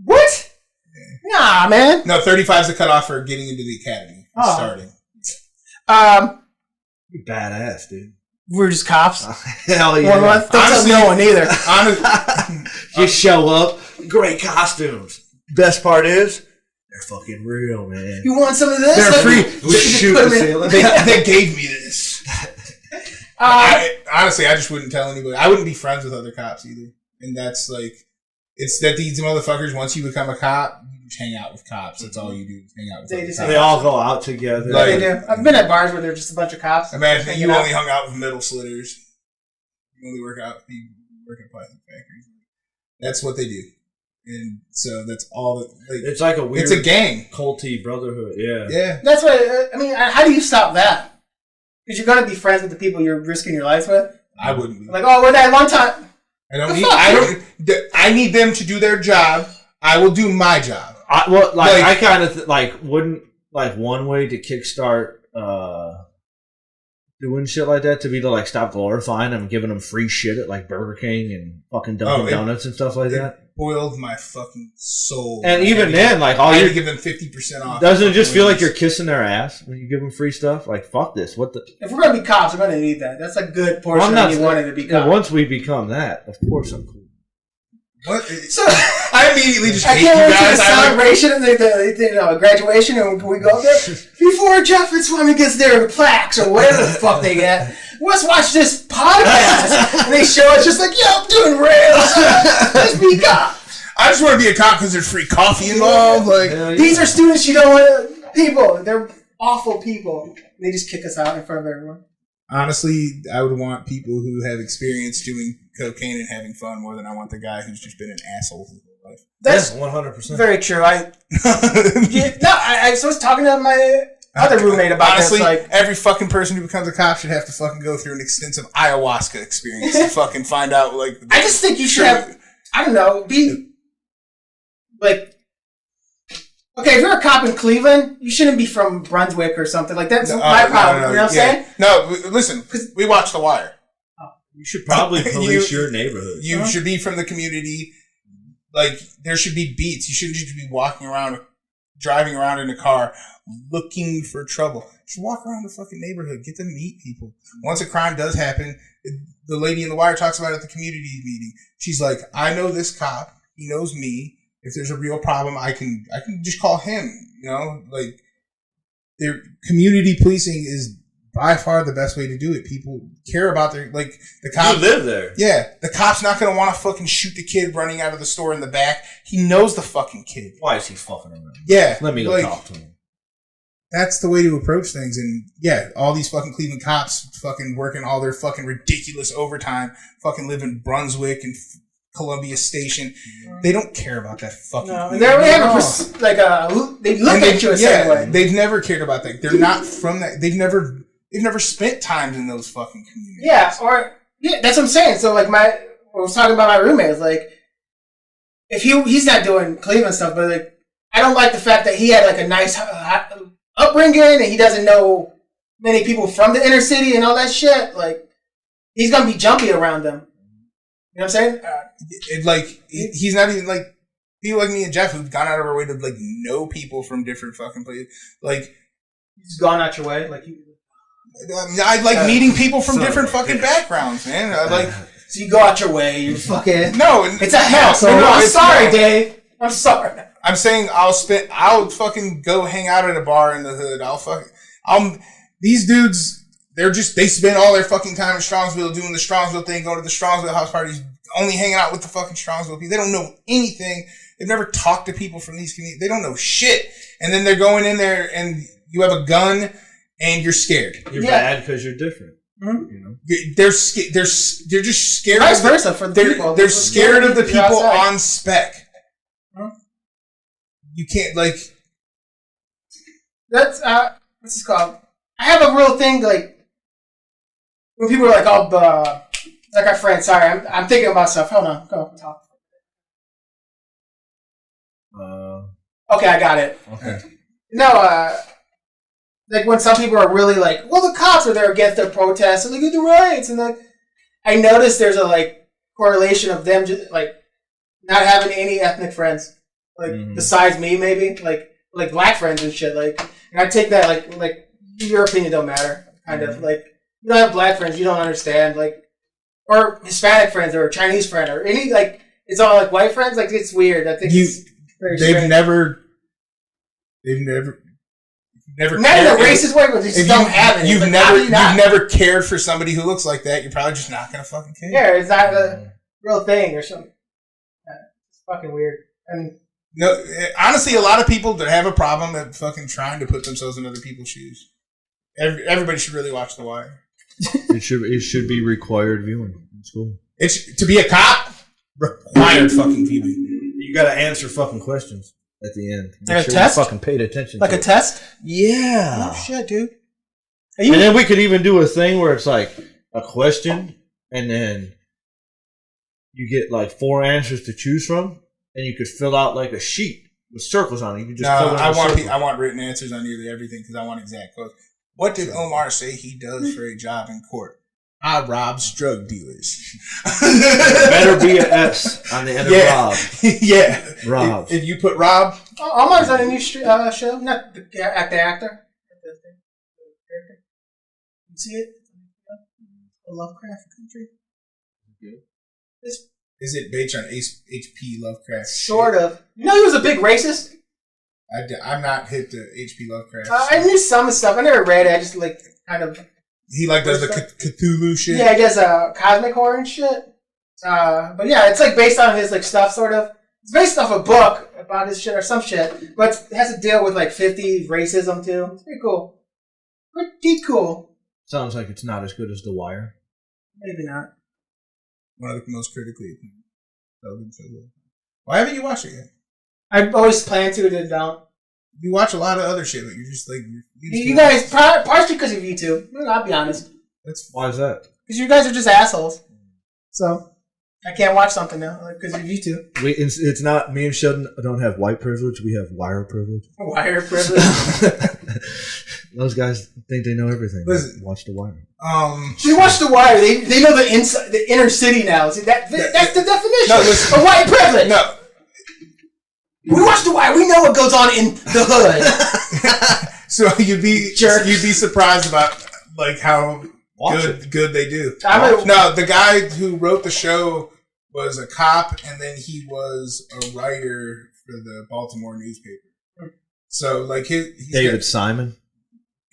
What? Yeah. Nah, man. No, 35 is the cutoff for getting into the academy. Starting. You're badass, dude. We're just cops. Hell yeah. Well, don't tell no one either. Just show up. Great costumes. Best part is they're fucking real, man. You want some of this? They're free. We shoot the ceiling. They gave me this. Honestly, I just wouldn't tell anybody. I wouldn't be friends with other cops either. And that's like, it's that these motherfuckers, once you become a cop, you just hang out with cops. That's all you do. Hang out with cops. They all go out together. Like, they do. I've been at bars where there's just a bunch of cops. Imagine you only hung out with metal slitters. You only work at plastic factories. That's what they do. And so that's all that. It's like it's a gang. Culty brotherhood. Yeah. Yeah. That's what, I mean, how do you stop that? Because you're going to be friends with the people you're risking your life with. I wouldn't be. Like, oh, we're that one time. I need them to do their job. I will do my job. I kind of wouldn't one way to kickstart doing shit like that to be to stop glorifying them, giving them free shit at Burger King and fucking Dunkin' Donuts and stuff like that. Boiled my fucking soul. And even then, all you give them 50% off. Doesn't it just feel like you're kissing their ass when you give them free stuff? Like, fuck this. What the? If we're gonna be cops, we're gonna need that. That's a good portion of you wanting to be cops. Once we become that, of course I'm cool. What? So I immediately just hate you guys. I can't wait to the celebration and the graduation, and we go there before Jeff and Suami gets their plaques or whatever the fuck they get. Let's watch this podcast, and they show us just like, yo, I'm doing rails. Let's be cops. I just want to be a cop because there's free coffee involved. These are students you don't want. People, they're awful people. And they just kick us out in front of everyone. Honestly, I would want people who have experience doing cocaine and having fun more than I want the guy who's just been an asshole his whole life. That's 100%. Very true. I was talking to my other roommate about honestly, this. Every fucking person who becomes a cop should have to fucking go through an extensive ayahuasca experience to fucking find out. I just think you should have. I don't know. Okay, if you're a cop in Cleveland, you shouldn't be from Brunswick or something. That's my problem. You know what I'm saying? No, listen, we watch The Wire. You should probably police your neighborhood. You should be from the community. There should be beats. You shouldn't just be walking around, driving around in a car, looking for trouble. You should walk around the fucking neighborhood. Get to meet people. Once a crime does happen, the lady in The Wire talks about it at the community meeting. She's like, I know this cop. He knows me. If there's a real problem, I can just call him. Their community policing is by far the best way to do it. People care about their, like, the cops. You live there. Yeah, the cop's not going to want to fucking shoot the kid running out of the store in the back. He knows the fucking kid. Why is he fucking around? Yeah. Let me go talk to him. That's the way to approach things. And yeah, all these fucking Cleveland cops fucking working all their fucking ridiculous overtime, fucking live in Brunswick and Columbia Station. They don't care about that fucking. No, they look at you a certain way. They've never cared about that. They're not from that. They've never spent times in those fucking communities. Yeah, that's what I'm saying. So like I was talking about my roommate. It's like if he's not doing Cleveland stuff, but like I don't like the fact that he had like a nice upbringing and he doesn't know many people from the inner city and all that shit. Like he's gonna be jumpy around them. You know what I'm saying? He's not even like people like me and Jeff who've gone out of our way to like know people from different fucking places. Like he's gone out your way, like you. I like meeting people from different fucking backgrounds, man. So you go out your way, you fucking. No, it's a hassle. I'm sorry, Dave. I'm sorry. I'm saying I'll fucking go hang out at a bar in the hood. These dudes. They spend all their fucking time in Strongsville doing the Strongsville thing, going to the Strongsville house parties, only hanging out with the fucking Strongsville people. They don't know anything. They've never talked to people from these communities. They don't know shit. And then they're going in there and you have a gun and you're scared. You're bad because you're different. Mm-hmm. You know? They're just scared. Vice versa for the people. They're scared of the people on spec. Mm-hmm. You can't That's what's this called? I have a real thing like. When people are like, like our friend, sorry, I'm thinking about stuff. Hold on, go talk. Okay, I got it. Okay. No, like when some people are really like, well, the cops are there against their protests and look at the riots, and like, I noticed there's a like correlation of them just like not having any ethnic friends, like besides me, maybe like black friends and shit. Like, and I take that like your opinion don't matter, kind of like. You don't have black friends, you don't understand, like, or Hispanic friends, or Chinese friend, or any, like, it's all, like, white friends, like, it's weird, I think it's very strange. They've never not in a racist way, but they just don't have it. You've never cared for somebody who looks like that, you're probably just not gonna fucking care. Yeah, it's not a real thing, or something. It's fucking weird. And no, honestly, a lot of people that have a problem at fucking trying to put themselves in other people's shoes. Everybody should really watch The Wire. It should be required viewing in school. It's to be a cop. Required fucking viewing. You got to answer fucking questions at the end. Like a test? You fucking paid attention. Like to a test? Yeah. Oh shit, dude. And then we could even do a thing where it's like a question, and then you get like 4 answers to choose from, and you could fill out like a sheet with circles on it. You can just fill it I want written answers on nearly everything because I want exact quotes. What did Omar say he does for a job in court? I robs drug dealers. Better be an S on the end of Rob. Yeah. Rob. If you put Rob. Omar's on a new show. Not the actor. You see it? The Lovecraft Country. Is it based on H.P. Lovecraft? Sort of. You know he was a big racist? I'm not hit the H.P. Lovecraft. I knew some stuff. I never read it. I just like kind of. He like does the Cthulhu shit. Yeah, he does cosmic horror and shit. But yeah, it's like based on his like stuff, sort of. It's based off a book about his shit or some shit, but it has to deal with like 50s racism too. It's pretty cool. Pretty cool. Sounds like it's not as good as The Wire. Maybe not. One of the most critically acclaimed shows. Why haven't you watched it yet? I always plan to, then don't. You watch a lot of other shit, but you're just like... You guys, partially because of YouTube. I'll be honest. Why is that? Because you guys are just assholes. So, I can't watch something now because of YouTube. It's not, me and Sheldon don't have white privilege, we have wire privilege. Wire privilege. Those guys think they know everything. Listen, watch The Wire. So you watch The Wire, they know the inner city now. See, that's the definition of white privilege. No. We watch The Wire. We know what goes on in the hood. So you'd be surprised about like how good they do. No, the guy who wrote the show was a cop, and then he was a writer for the Baltimore newspaper. So like he's David Simon.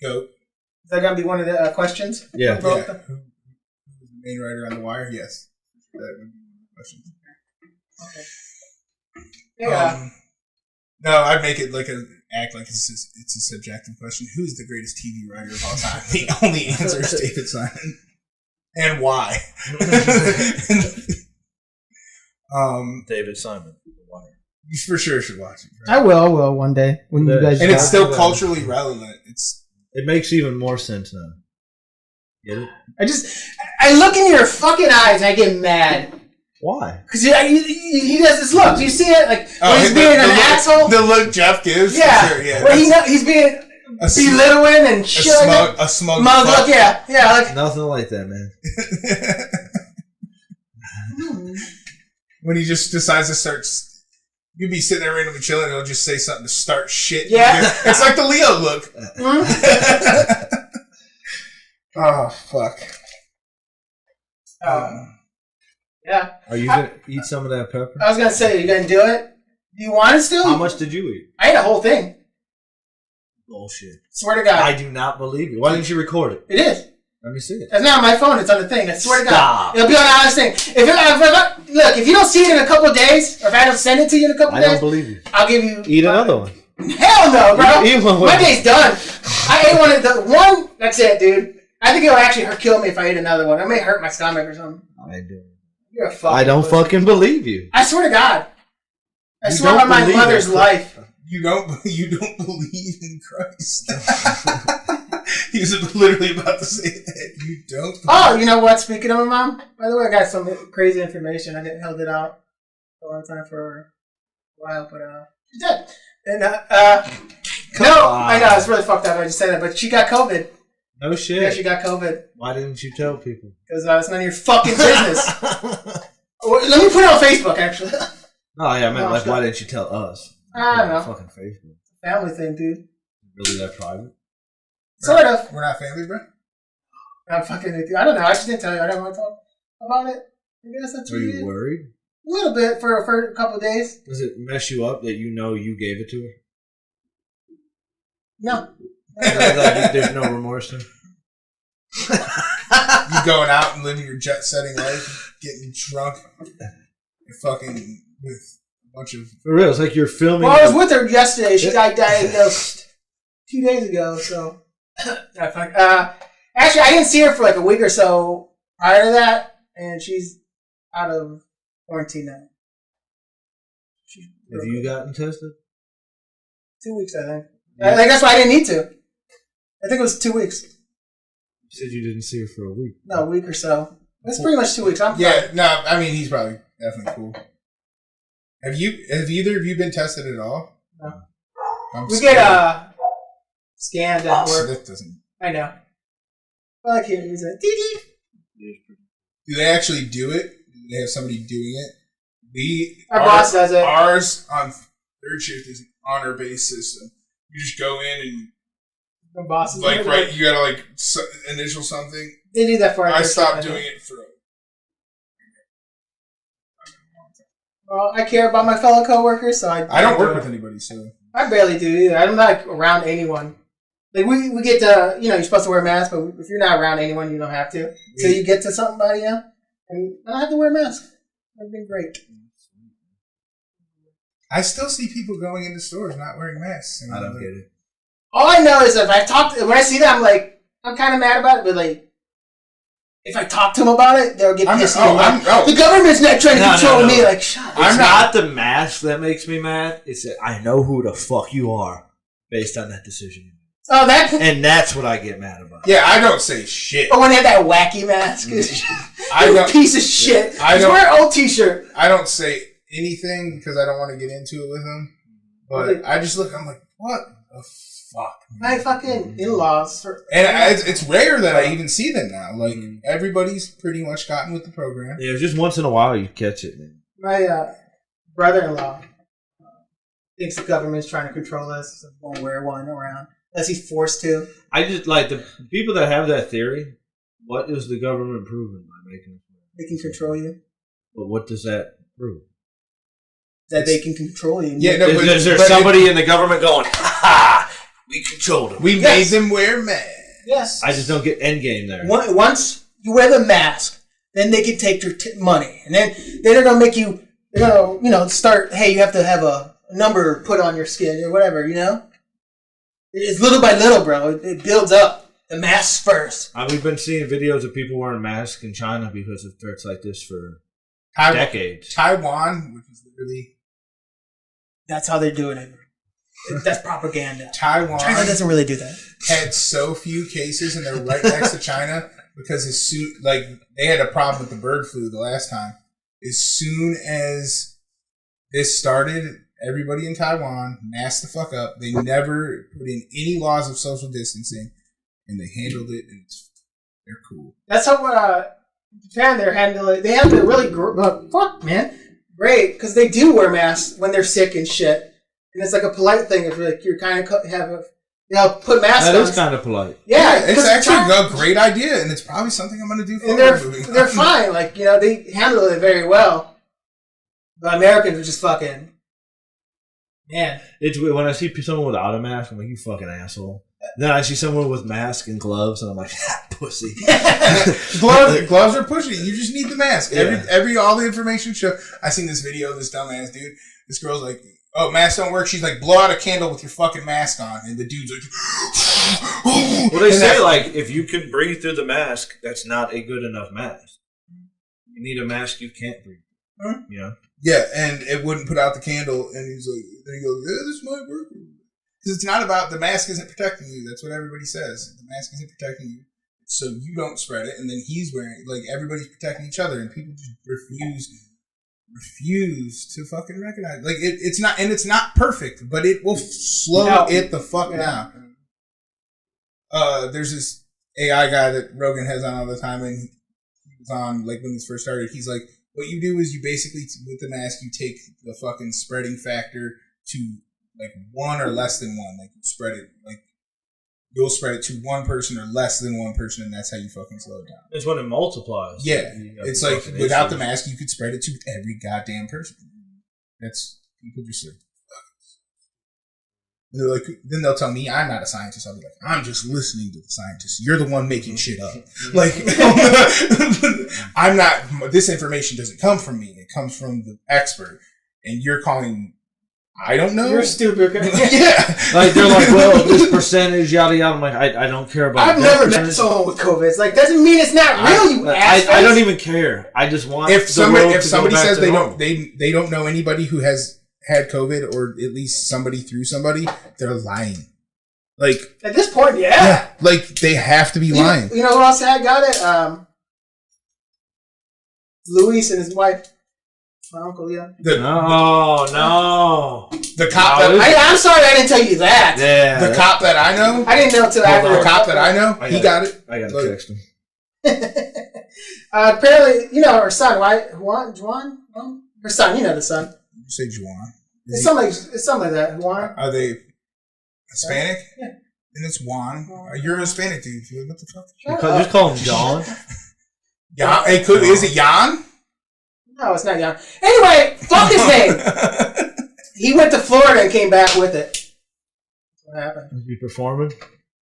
Goat. Is that gonna be one of the questions? Yeah. Who's the main writer on The Wire? Yes. That would be one of the questions. Okay. Yeah. No, I'd make it act like it's a subjective question. Who's the greatest TV writer of all time? The only answer is David Simon. And why? David Simon. The Wire. You for sure should watch it. Right? I will one day when you guys. And it's still culturally relevant. It makes even more sense now. Get it? I look in your fucking eyes and I get mad. Why? Because he does this look. Do you see it? Like when he's being an asshole. The look Jeff gives. Yeah. Sure, yeah. When he's being belittling and shit. A smug look. Yeah. Like, nothing like that, man. When he just decides to start. You'd be sitting there randomly chilling and he'll just say something to start shit. Yeah. It's like the Leo look. Oh, fuck. Yeah. Are you going to eat some of that pepper? I was going to say, are you going to do it? Do you want it still? How much did you eat? I ate a whole thing. Bullshit. Swear to God. I do not believe you. Why didn't you record it? It is. Let me see it. It's not on my phone. It's on the thing. I swear to God. Stop. It'll be on the honest thing. If you don't see it in a couple of days, or if I don't send it to you in a couple of days, I don't believe you. I'll give you... Eat another one. Hell no, bro. Eat one. My day's done. I ate one. That's it, dude. I think it'll actually kill me if I eat another one. It may hurt my stomach or something. I do. You're a fucking I don't pussy. fucking believe you. I swear to God. I You swear don't on my believe mother's it. life. You don't believe in Christ. He was literally about to say that. You don't. Oh, you know what? Speaking of my mom, by the way, I got some crazy information. I held it out for a long time for a while, but she's dead. And I know it's really fucked up. I just said that, but she got COVID. No shit. Yeah, she got COVID. Why didn't you tell people? Because it's none of your fucking business. Let me put it on Facebook, actually. Oh yeah, I meant No, why didn't you tell us? I don't know. Fucking Facebook. Family thing, dude. Really that private? Sort of. We're not family, bro? I'm fucking with you. I don't know. I just didn't tell you. I don't want to talk about it. I guess that's Are what you worried? A little bit for a couple of days. Does it mess you up that you know you gave it to her? No. Like there's no remorse there? You going out and living your jet-setting life, getting drunk, and fucking with a bunch of... For real, it's like you're filming... Well, I was with her yesterday. She got diagnosed 2 days ago, so... actually, I didn't see her for like a week or so prior to that, and she's out of quarantine now. Have you gotten tested? 2 weeks, I think. I think that's why I didn't need to. I think it was 2 weeks. You said you didn't see her for a week. No, a week or so. That's pretty much 2 weeks. I'm fine. Yeah, no, I mean, he's probably definitely cool. Have either of you been tested at all? No. I'm We scared. get scanned at work. That doesn't... I know. I like hearing he's like, dee. Do they actually do it? Do they have somebody doing it? Our boss does it. Ours on third shift is an honor-based system. You just go in and The boss is like right. You gotta like initial something. They do that for us. I stopped doing it for. Well, I care about my fellow coworkers, so I don't work with anybody, so I barely do either. I'm not around anyone. Like we get to, you're supposed to wear a mask, but if you're not around anyone, you don't have to. So you get to somebody, and I don't have to wear a mask. That'd been great. I still see people going into stores not wearing masks. I don't get it. All I know is if when I see that, I'm kind of mad about it, but like, if I talk to them about it, they'll get pissed. The government's not trying to control me. Like, shut up. It's not the mask that makes me mad. It's that I know who the fuck you are based on that decision. Oh, that. And that's what I get mad about. Yeah, I don't say shit. Or when they had that wacky mask. I don't, piece of shit. I Just wear an old t-shirt. I don't say anything because I don't want to get into it with them. But I just look. I'm like, what the fuck? My fucking in-laws. And it's rare that I even see them now. Like everybody's pretty much gotten with the program. Yeah, just once in a while you catch it. Man. My brother-in-law thinks the government's trying to control us. So won't wear one around unless he's forced to. I just like the people that have that theory. What is the government proving by making it? They can control you. But what does that prove? That they can control you. Yeah, no, is there somebody in the government going, ha, we controlled them. We made them wear masks. Yes. I just don't get Endgame there. Once you wear the mask, then they can take your money, and then they're gonna make you. They're gonna, start. Hey, you have to have a number put on your skin or whatever. It's little by little, bro. It builds up. The masks first. We've been seeing videos of people wearing masks in China because of threats like this for decades. Taiwan, which is literally... That's how they're doing it. That's propaganda. China doesn't really do that. Had so few cases, and they're right next to China because they had a problem with the bird flu the last time. As soon as this started, everybody in Taiwan masked the fuck up. They never put in any laws of social distancing, and they handled it, and they're cool. That's how Japan, they're handling it. They have it really great, because they do wear masks when they're sick and shit. And it's like a polite thing if you're kind of put masks on. That is kind of polite. Yeah, it's actually a great idea, and it's probably something I'm going to do for they're fine. They handle it very well. The Americans are just fucking... Man. It's weird. When I see someone without a mask, I'm like, you fucking asshole. Then I see someone with mask and gloves, and I'm like, pussy. gloves are pushing. You just need the mask. Yeah. All the information show. I seen this video of this dumbass dude. This girl's like, "Oh, masks don't work." She's like, "Blow out a candle with your fucking mask on," and the dude's like, well, they say if you can breathe through the mask, that's not a good enough mask. You need a mask you can't breathe. Huh? Yeah, and it wouldn't put out the candle, and he's like, then he goes, "Yeah, this might work." Because it's not about the mask isn't protecting you. That's what everybody says. The mask isn't protecting you, so you don't spread it. And then he's wearing everybody's protecting each other, and people just refuse to fucking recognize. It's not, and it's not perfect, but it will slow it the fuck down. There's this AI guy that Rogan has on all the time, and he was on when this first started. He's like, what you do is you basically with the mask you take the fucking spreading factor to 1 or less than 1. You spread it you'll spread it to one person or less than one person, and that's how you fucking slow it down. It's when it multiplies. Yeah, it's without the mask, you could spread it to every goddamn person. That's people just like. And they're like, then they'll tell me I'm not a scientist. I'll be like, I'm just listening to the scientists. You're the one making shit up. I'm not. This information doesn't come from me. It comes from the expert, and you're calling. I don't know. You're stupid. Yeah. They're like, well, this percentage, yada yada. I'm like, I don't care about. I've never met someone with COVID. It's doesn't mean it's not real. You assface. I don't even care. I just want. If somebody says they don't know anybody who has had COVID, or at least somebody through somebody, they're lying. At this point, yeah. They have to be lying. You know who else got it? Luis and his wife. My uncle, yeah. No. The cop I'm sorry I didn't tell you that. Yeah. The cop that I know. I didn't know until after. The cop that I know, he got it. I got to text him. Apparently, her son, right? Juan? Her son, the son. You say Juan. It's something like that. Juan. Are they Hispanic? Yeah. Then it's Juan. You're a Hispanic dude. What the fuck? Just call him John. Jan? Is it Jan? No, it's not Jan. Anyway, fuck his name. He went to Florida and came back with it. What happened? Was he performing?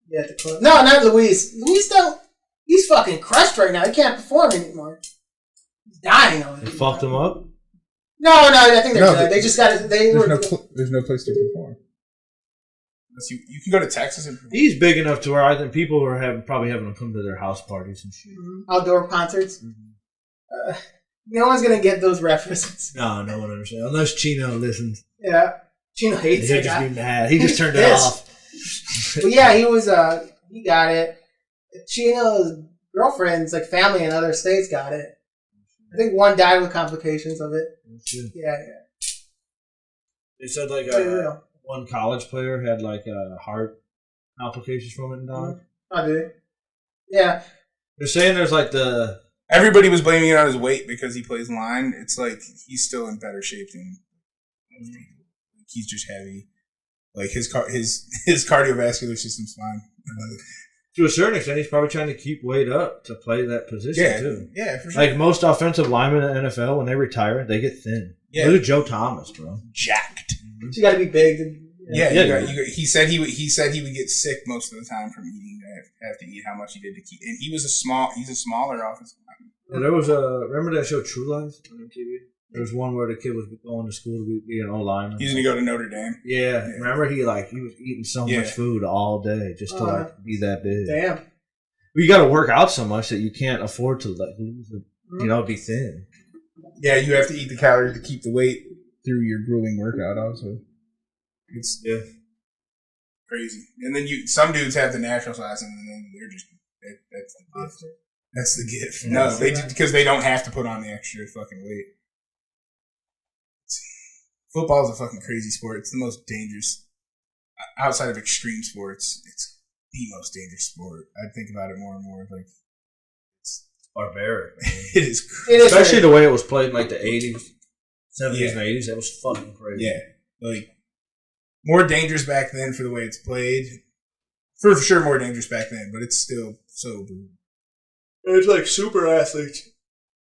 Yeah, at the club. No, not Luis. Luis don't. He's fucking crushed right now. He can't perform anymore. He's dying over They fucked him up? No, I think they're good. They just got it. There's no place to perform. You can go to Texas and perform. He's big enough to where I think people are probably having him come to their house parties and shit. Mm-hmm. Outdoor concerts. Mm-hmm. No one's gonna get those references. No one understands. Unless Chino listens. Yeah, Chino hates He'll it. just be mad. He just turned it off. But yeah, he was. He got it. Chino's girlfriend's family in other states got it. I think one died with complications of it. Yeah. They said one college player had heart complications from it and died. Oh, did he? Yeah. They're saying there's Everybody was blaming it on his weight because he plays line. It's he's still in better shape than most people. He's just heavy. His cardiovascular system's fine. To a certain extent, he's probably trying to keep weight up to play that position too. Yeah, for sure. Most offensive linemen in the NFL, when they retire, they get thin. Yeah. Look at Joe Thomas, bro. Jacked. You got to be big. He said he would get sick most of the time from eating have to eat how much he did to keep. And he's a smaller offensive lineman. Yeah, there was remember that show True Lies on MTV? There was one where the kid was going to school to be an O-lineman. He's going to go to Notre Dame. Yeah. Remember he was eating so much food all day just to be that big. Damn. You got to work out so much that you can't afford to lose be thin. Yeah, you have to eat the calories to keep the weight through your grueling workout also. It's crazy. And then some dudes have the natural size and then they're just that's the gift. That's the gift. No, because they don't have to put on the extra fucking weight. Football is a fucking crazy sport. It's the most dangerous outside of extreme sports. It's the most dangerous sport. I think about it more and more. Like it's barbaric. It is crazy. Especially the way it was played in like the 80s, 70s, and 80s. That was fucking crazy. Yeah, like more dangerous back then for the way it's played. For sure, more dangerous back then, but it's still so brutal. It's like super athletes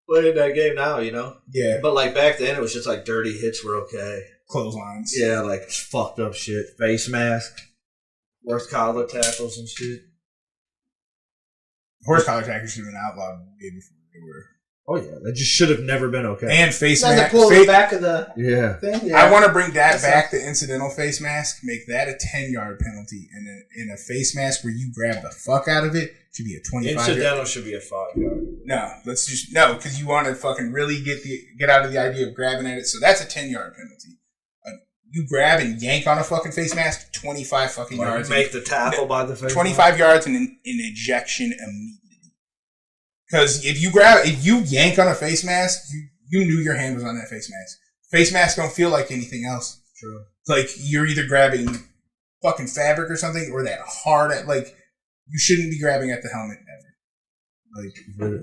playing that game now, you know? Yeah. But like back then, it was just like dirty hits were okay. Clotheslines. Yeah, like fucked up shit. Face mask. Worst collar tackles and shit. Horse collar tackles should have been outlawed way before they were. Oh yeah, that just should have never been okay. And face mask. mask. Pull the back of the thing. Yeah. I want to bring that back. The incidental face mask. Make that a 10-yard penalty, and in a face mask where you grab the fuck out of it should be a 25. Incidental should be a 5-yard. No, because you want to fucking really get out of the idea of grabbing at it. So that's a 10-yard penalty. You grab and yank on a fucking face mask, 25 fucking yards. Make the tackle by the face 25 yards and an ejection immediately. Because if you yank on a face mask, you knew your hand was on that face mask. Face masks don't feel like anything else. True. It's like you're either grabbing fucking fabric or something, or that hard you shouldn't be grabbing at the helmet ever. Like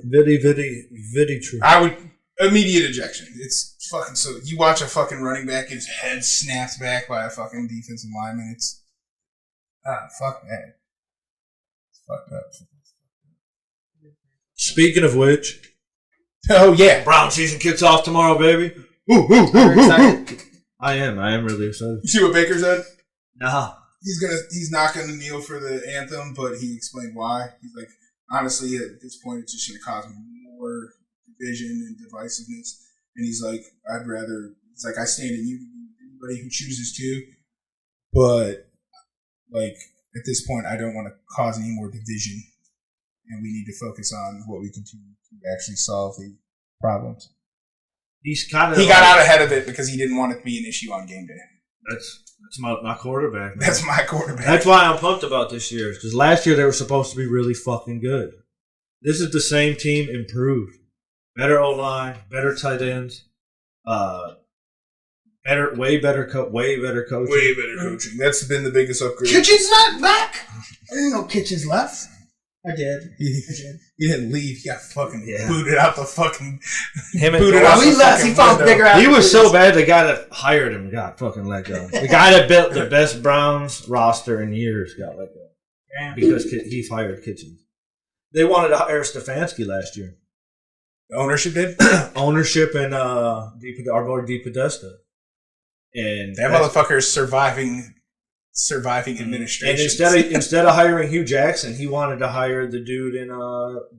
Very true. I would immediate ejection. It's fucking so you watch a fucking running back, his head snaps back by a fucking defensive lineman. It's fuck that. It's fucked up. Speaking of which, oh yeah, Brown season kicks off tomorrow, baby. I am really excited. You see what Baker said? Nah. He's not gonna kneel for the anthem, but he explained why. He's like, honestly, at this point, it's just gonna cause more division and divisiveness. And he's like, I stand in unity with anybody who chooses to, but like at this point, I don't want to cause any more division, and we need to focus on what we continue to actually solve the problems. He got out ahead of it because he didn't want it to be an issue on game day. That's my quarterback. Man. That's my quarterback. That's why I'm pumped about this year. Because last year they were supposed to be really fucking good. This is the same team improved. Better O-line, better tight ends, way better coaching. Way better coaching. That's been the biggest upgrade. Kitchen's not back. I didn't know Kitchen's left. I did. He didn't leave. He got fucking booted out the fucking. Him and he left. He found bigger. He was so bad. The guy that hired him got fucking let go. The guy that built the best Browns roster in years got let go. Damn. Because he fired Kitchens. They wanted to hire Stefanski last year. The ownership did. Ownership and our boy DePodesta. And that motherfucker is surviving administration. And instead of hiring Hugh Jackson, he wanted to hire the dude in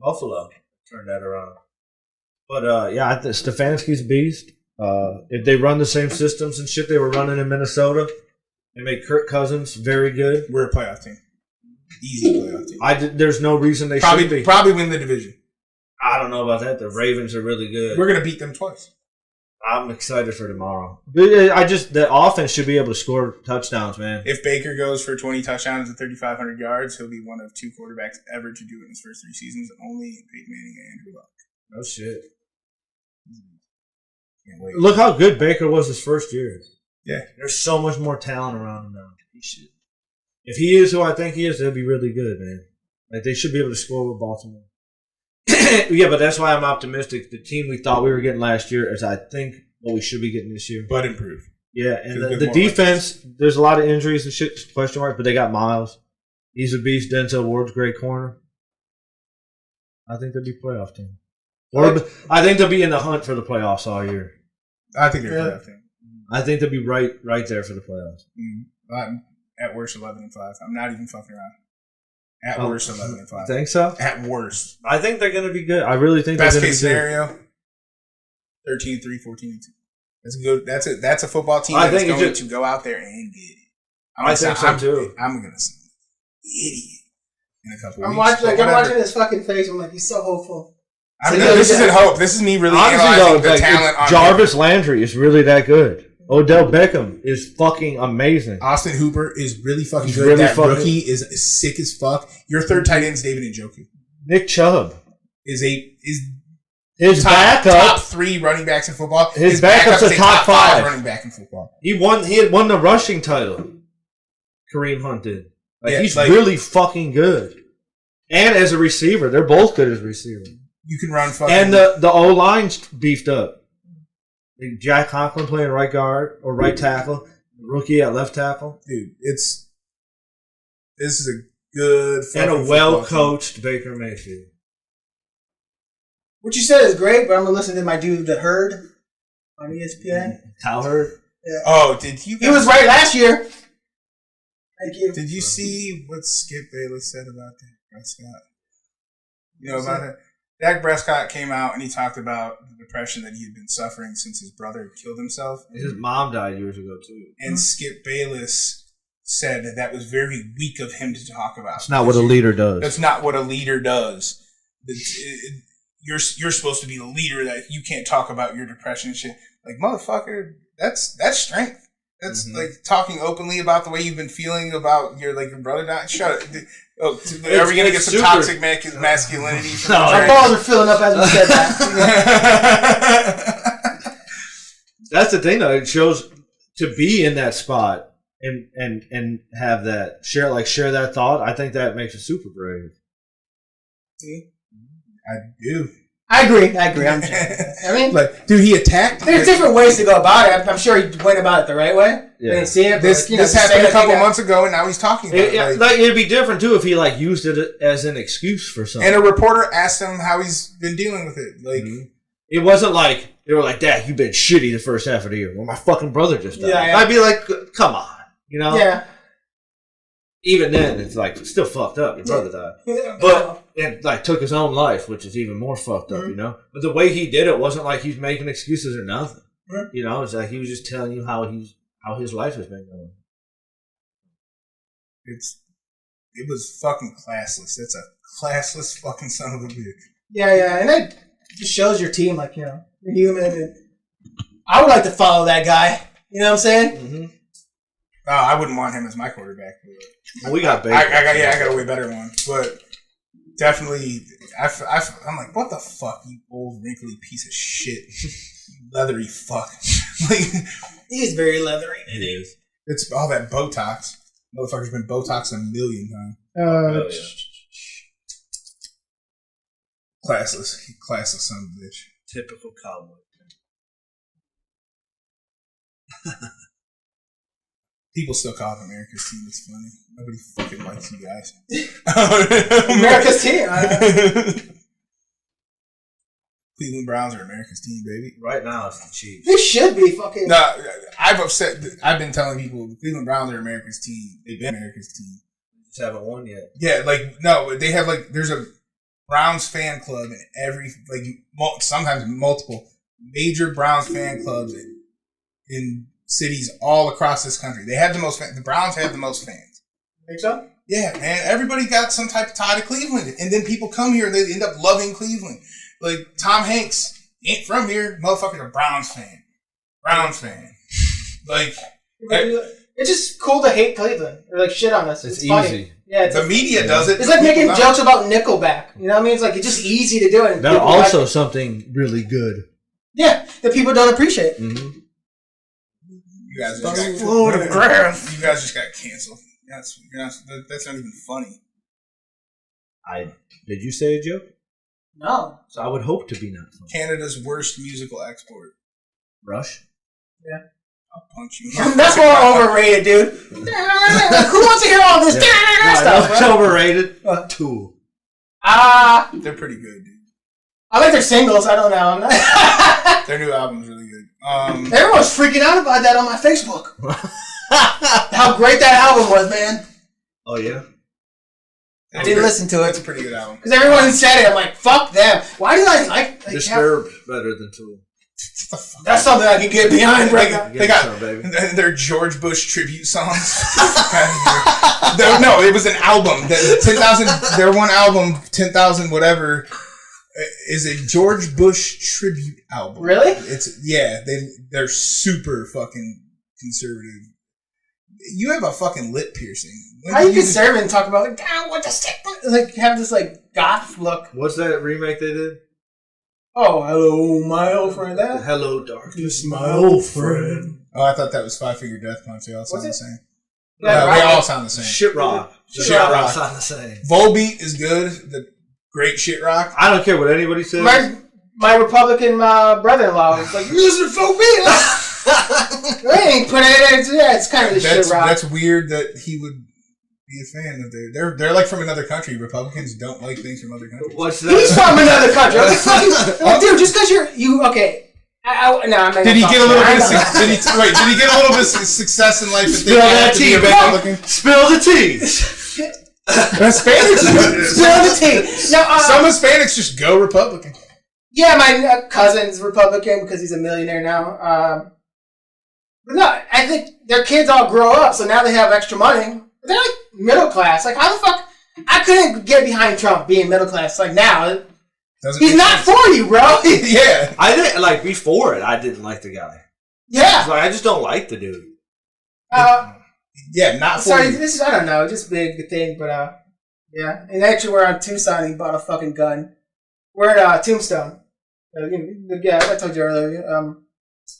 Buffalo. Turn that around. But I think Stefanski's a beast. If they run the same systems and shit they were running in Minnesota, they make Kirk Cousins very good. We're a playoff team. Easy playoff team. There's no reason they should be. Probably win the division. I don't know about that. The Ravens are really good. We're gonna beat them twice. I'm excited for tomorrow. The offense should be able to score touchdowns, man. If Baker goes for 20 touchdowns and 3,500 yards, he'll be one of 2 quarterbacks ever to do it in his first 3 seasons. Only Peyton Manning and Andrew Luck. No shit. Can't wait. Look how good Baker was his first year. Yeah. There's so much more talent around him now. If he is who I think he is, they'll be really good, man. Like they should be able to score with Baltimore. Yeah, but that's why I'm optimistic. The team we thought we were getting last year is, I think, what we should be getting this year. But improved. Yeah, and the defense, there's a lot of injuries and shit, question mark, but they got Miles. He's a beast. Denzel Ward's great corner. I think they'll be a playoff team. I think they'll be in the hunt for the playoffs all year. I think they're a playoff team. I think they'll be right there for the playoffs. I'm at worst 11-5. I'm not even fucking around. At worst, 11-5. Think so? At worst. I think they're going to be good. I really think Best they're going case to be scenario, 13-3, 14-2. That's good. That's a football team I that's think going to go out there and get it. I think so too. I'm going to sound like an idiot in a couple I'm weeks. watching his fucking face. I'm like, he's so hopeful. I mean, this isn't hope. This is me really analyzing the talent on Jarvis Landry is really that good. Odell Beckham is fucking amazing. Austin Hooper is really fucking He's good. really That fucking- rookie is sick as fuck. Your third tight end is David Njoku. Nick Chubb Is his top backup. 3 running backs in football. His backup's a top 5 running back in football. He had won the rushing title. Kareem Hunt did. Like, Yeah, he's like- really fucking good. And as a receiver, they're both good as receivers. You can run fucking. And the O line's beefed up. Like Jack Conklin playing right guard or right tackle, rookie at left tackle, dude, this is a good and fucking a well football coached Baker Mayfield. What you said is great, but I'm gonna listen to my dude, The Herd, on ESPN. Cowherd. team. Oh, did you? He was right last year. Thank you. Did you see what Skip Bayless said about Dak Prescott? You know about it? Dak Prescott came out and he talked about the depression that he had been suffering since his brother had killed himself. His mom died years ago too. And Skip Bayless said that was very weak of him to talk about. That's not what a leader does. That's not what a leader does. You're supposed to be the leader that you can't talk about your depression and shit. Like, motherfucker, that's strength. That's like talking openly about the way you've been feeling about your brother dying. Shut it. Oh, are we gonna get some toxic masculinity? From My balls are filling up as we said that. That's the thing, though. It shows to be in that spot and have that share that thought. I think that makes it super brave. See, I do. I agree. I mean, like, dude, he attacked. there's different ways to go about it. I'm sure he went about it the right way. Yeah. I didn't see it. But This happened a couple months ago, and now he's talking about it. It'd be different too if he used it as an excuse for something. And a reporter asked him how he's been dealing with it. Like, it wasn't like they were like, "Dad, you've been shitty the first half of the year." Well, my fucking brother just died. Yeah. I'd be like, "Come on," you know. Yeah. Even then, it's still fucked up. Your brother died, but it took his own life, which is even more fucked up, you know. But the way he did it wasn't like he's making excuses or nothing. You know, it's like he was just telling you how his life has been going. it was fucking classless. It's a classless fucking son of a bitch. Yeah, and it just shows your team, you're human. And I would like to follow that guy. You know what I'm saying? Mm-hmm. I wouldn't want him as my quarterback. We got Baker. I got a way better one, but definitely, I'm like, what the fuck, you old wrinkly piece of shit, leathery fuck. He is very leathery. It is. It's all that Botox. Motherfucker's been Botoxed a million times. Oh, yeah. Classless son of a bitch. Typical cowboy. People still call it America's team. It's funny. Nobody fucking likes you guys. America's team. Cleveland Browns are America's team, baby. Right now, it's the Chiefs. This should be fucking. No, I've been telling people the Cleveland Browns are America's team. They've been America's team. Just haven't won yet. Yeah, they have there's a Browns fan club in every sometimes multiple major Browns fan clubs in cities all across this country. They have the most fans. The Browns have the most fans. Think so? Yeah, man. Everybody got some type of tie to Cleveland, and then people come here and they end up loving Cleveland. Like Tom Hanks ain't from here, motherfucker's a Browns fan. Browns fan. It's just cool to hate Cleveland or shit on us. It's funny. easy. Yeah, The media does it. It's like making jokes about Nickelback. You know what I mean? It's it's just easy to do it. They're also something really good. Yeah, that people don't appreciate. Mm-hmm. You guys just got canceled. That's not even funny. Did you say a joke? No. So I would hope to be not funny. Canada's worst musical export. Rush? Yeah. I'll punch you. That's more overrated, dude. Who wants to hear all this stuff? It's overrated. Tool. They're pretty good, dude. I like their singles. I don't know. Their new album's really good. Everyone's freaking out about that on my Facebook. How great that album was, man. Oh, yeah? I didn't listen to It's it a pretty good album. because everyone said it. I'm like, fuck them. Why do I like Disturbed better than Tool. That's something I can get behind right now. They got their George Bush tribute songs. No, it was an album. 10,000. Their one album, 10,000 whatever, is a George Bush tribute album. Really? They're super fucking conservative. You have a fucking lip piercing. How you conservative and talk about like, I want to stick, like have this like goth look? What's that remake they did? Oh, hello, my old friend. That Hello, darkness, my old friend. Oh, I thought that was Five Finger Death Punch. They all sound the same. Yeah, They all sound the same. Shit rock. Shit rock. Sound the same. Volbeat is good. The great shit rock. I don't care what anybody says. My Republican brother-in-law was like, "Listen to folk beat." They ain't put it. It's kind of the shit rock. That's weird that he would be a fan of they're like from another country. Republicans don't like things from other countries. What's that? He's from another country. Dude, just because you okay. I'm not Did he get a little bit of did he get a little bit of success in life? Spill that tea, man. Spill the tea. Hispanics Spill the tea. Now, some Hispanics just go Republican. Yeah, my cousin's Republican because he's a millionaire now. But no, I think their kids all grow up, so now they have extra money. They're like middle class. Like, how the fuck? I couldn't get behind Trump being middle class. Like, now, he's not for you, bro. Yeah. I didn't, like, before it, I didn't like the guy. Yeah. Like, I just don't like the dude. Yeah, not for sorry, you. this is, I don't know, just big thing, but, yeah. And actually, we're on Tucson, he bought a fucking gun. We're at Tombstone. Yeah, I told you earlier.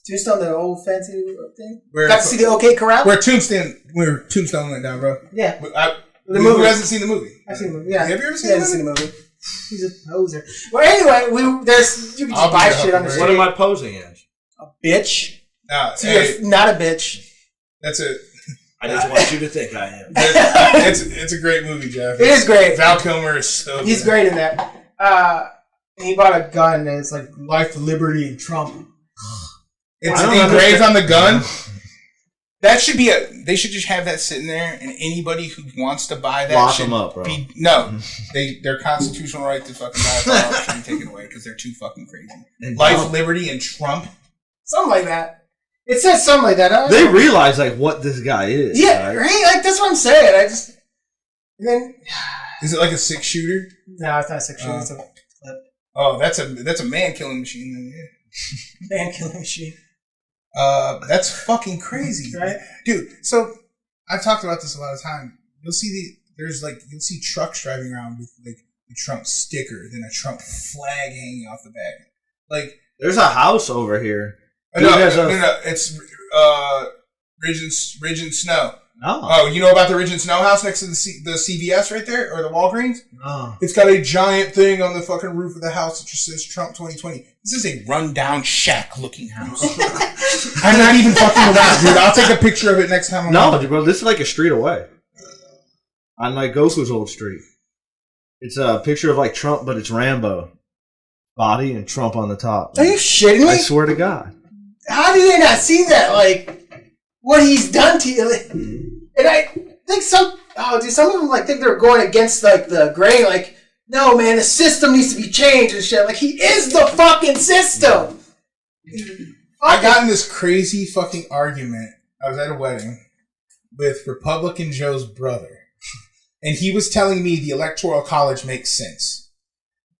Tombstone, the old fancy thing. Got to see the OK Corral? Where Tombstone went down, bro. Yeah. The movie. Who hasn't seen the movie? I've seen the movie. Yeah. Have you ever seen the movie? He's a poser. Well, anyway, you can just buy shit on the street. What am I posing as? A bitch. No, so you're not a bitch. That's it. I just want you to think I am. It's a great movie, Jeff. It is great. Val Kilmer is so good. He's great in that. And he bought a gun and it's like life, liberty, and Trump. It's engraved on the gun. That should be they should just have that sitting there, and anybody who wants to buy that lock should them up, bro. Their constitutional right to fucking buy a firearm should be taken away because they're too fucking crazy. Life, liberty, and Trump. Something like that. It says something like that. They realize like what this guy is. Yeah, right? Like that's what I'm saying. And then is it like a 6-shooter? No, it's not a 6-shooter. It's a clip. Oh, that's a man killing machine then. Yeah. Man killing machine. That's fucking crazy, right, dude? So I've talked about this a lot of time. You'll see you'll see trucks driving around with like a Trump sticker, then a Trump flag hanging off the back. Like there's a house over here. No, it's Ridge and Snow. Oh, you know about the Ridge and Snow house next to the CVS right there, or the Walgreens? Oh. It's got a giant thing on the fucking roof of the house that just says Trump 2020. This is a rundown shack-looking house. I'm not even fucking around, dude. I'll take a picture of it next time I'm No, bro, this is like a street away. On like Goku's old street. It's a picture of like Trump, but it's Rambo. Body and Trump on the top. Are you shitting me? I swear to God. How did they not see that? Like, what he's done to you? Like, and I think some of them like think they're going against like the grain. Like, no, man, the system needs to be changed and shit. Like, he is the fucking system. I got in this crazy fucking argument. I was at a wedding with Republican Joe's brother, and he was telling me the Electoral College makes sense.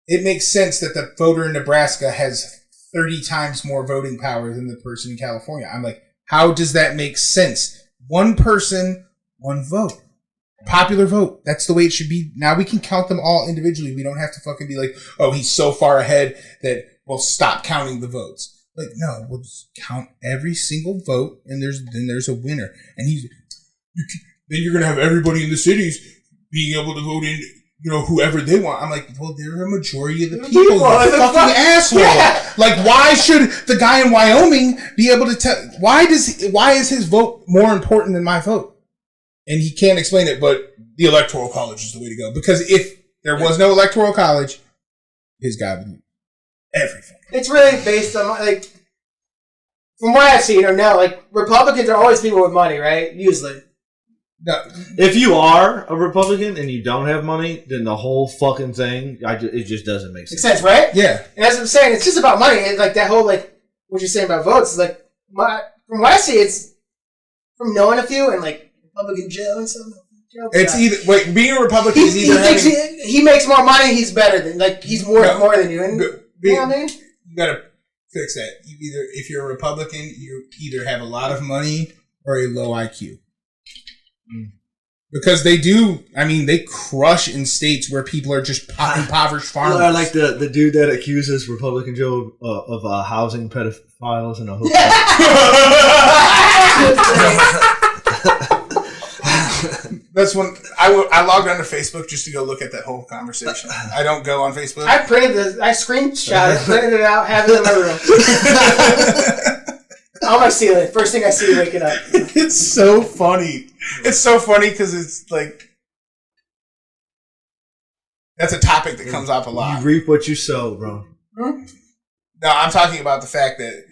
It makes sense that the voter in Nebraska has 30 times more voting power than the person in California. I'm like, how does that make sense? One person, one vote. Popular vote. That's the way it should be. Now we can count them all individually. We don't have to fucking be like, oh, he's so far ahead that we'll stop counting the votes. Like, no, we'll just count every single vote, and then there's a winner. And then you're gonna have everybody in the cities being able to vote in, whoever they want. I'm like, well, they're a majority of the people. You fucking asshole. Yeah. Like, why should the guy in Wyoming be able to tell? Why is his vote more important than my vote? And he can't explain it, but the Electoral College is the way to go. Because if there was no Electoral College, his guy would lose everything. It's really based on, like, from what I've seen or know, like, Republicans are always people with money, right? Usually. No. If you are a Republican and you don't have money, then the whole fucking thing, it just doesn't make sense. Makes sense, right? Yeah. And that's what I'm saying. It's just about money. And like that whole, like, what you're saying about votes is like, from what I see, it's from knowing a few and like Republican Joe and stuff. It's either being a Republican is either he makes more money. He's better than he's worth more than you. And, you know what I mean? You gotta fix that. If you're a Republican, you either have a lot of money or a low IQ. Because they do. I mean, they crush in states where people are just impoverished farmers. I like the dude that accuses Republican Joe of housing pedophiles in a hotel. That's when I logged onto Facebook just to go look at that whole conversation. I don't go on Facebook. I screenshot it, printed it out, have it in my room. On my ceiling. First thing I see waking up. It's so funny. It's so funny because it's like that's a topic that comes up a lot. You reap what you sow, bro. Hmm? No, I'm talking about the fact that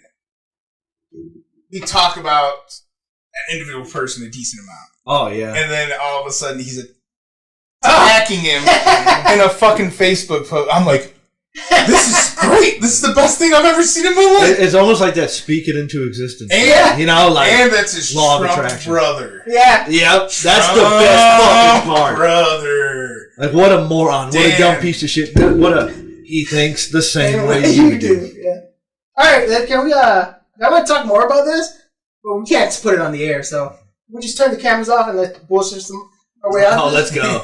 we talk about an individual person a decent amount. Oh, yeah. And then all of a sudden he's attacking him in a fucking Facebook post. I'm like, this is great. This is the best thing I've ever seen in my life. It's almost like that speak it into existence. And, you know, like and that's his law of Trump attraction. brother. Yeah. Yep. That's the best fucking part. Brother. Like, what a moron. What a dumb piece of shit. He thinks the same way you do. Yeah. Alright, then can we, I want to talk more about this, but we can't put it on the air, so we'll just turn the cameras off and let bullshit our way out. Oh, let's go.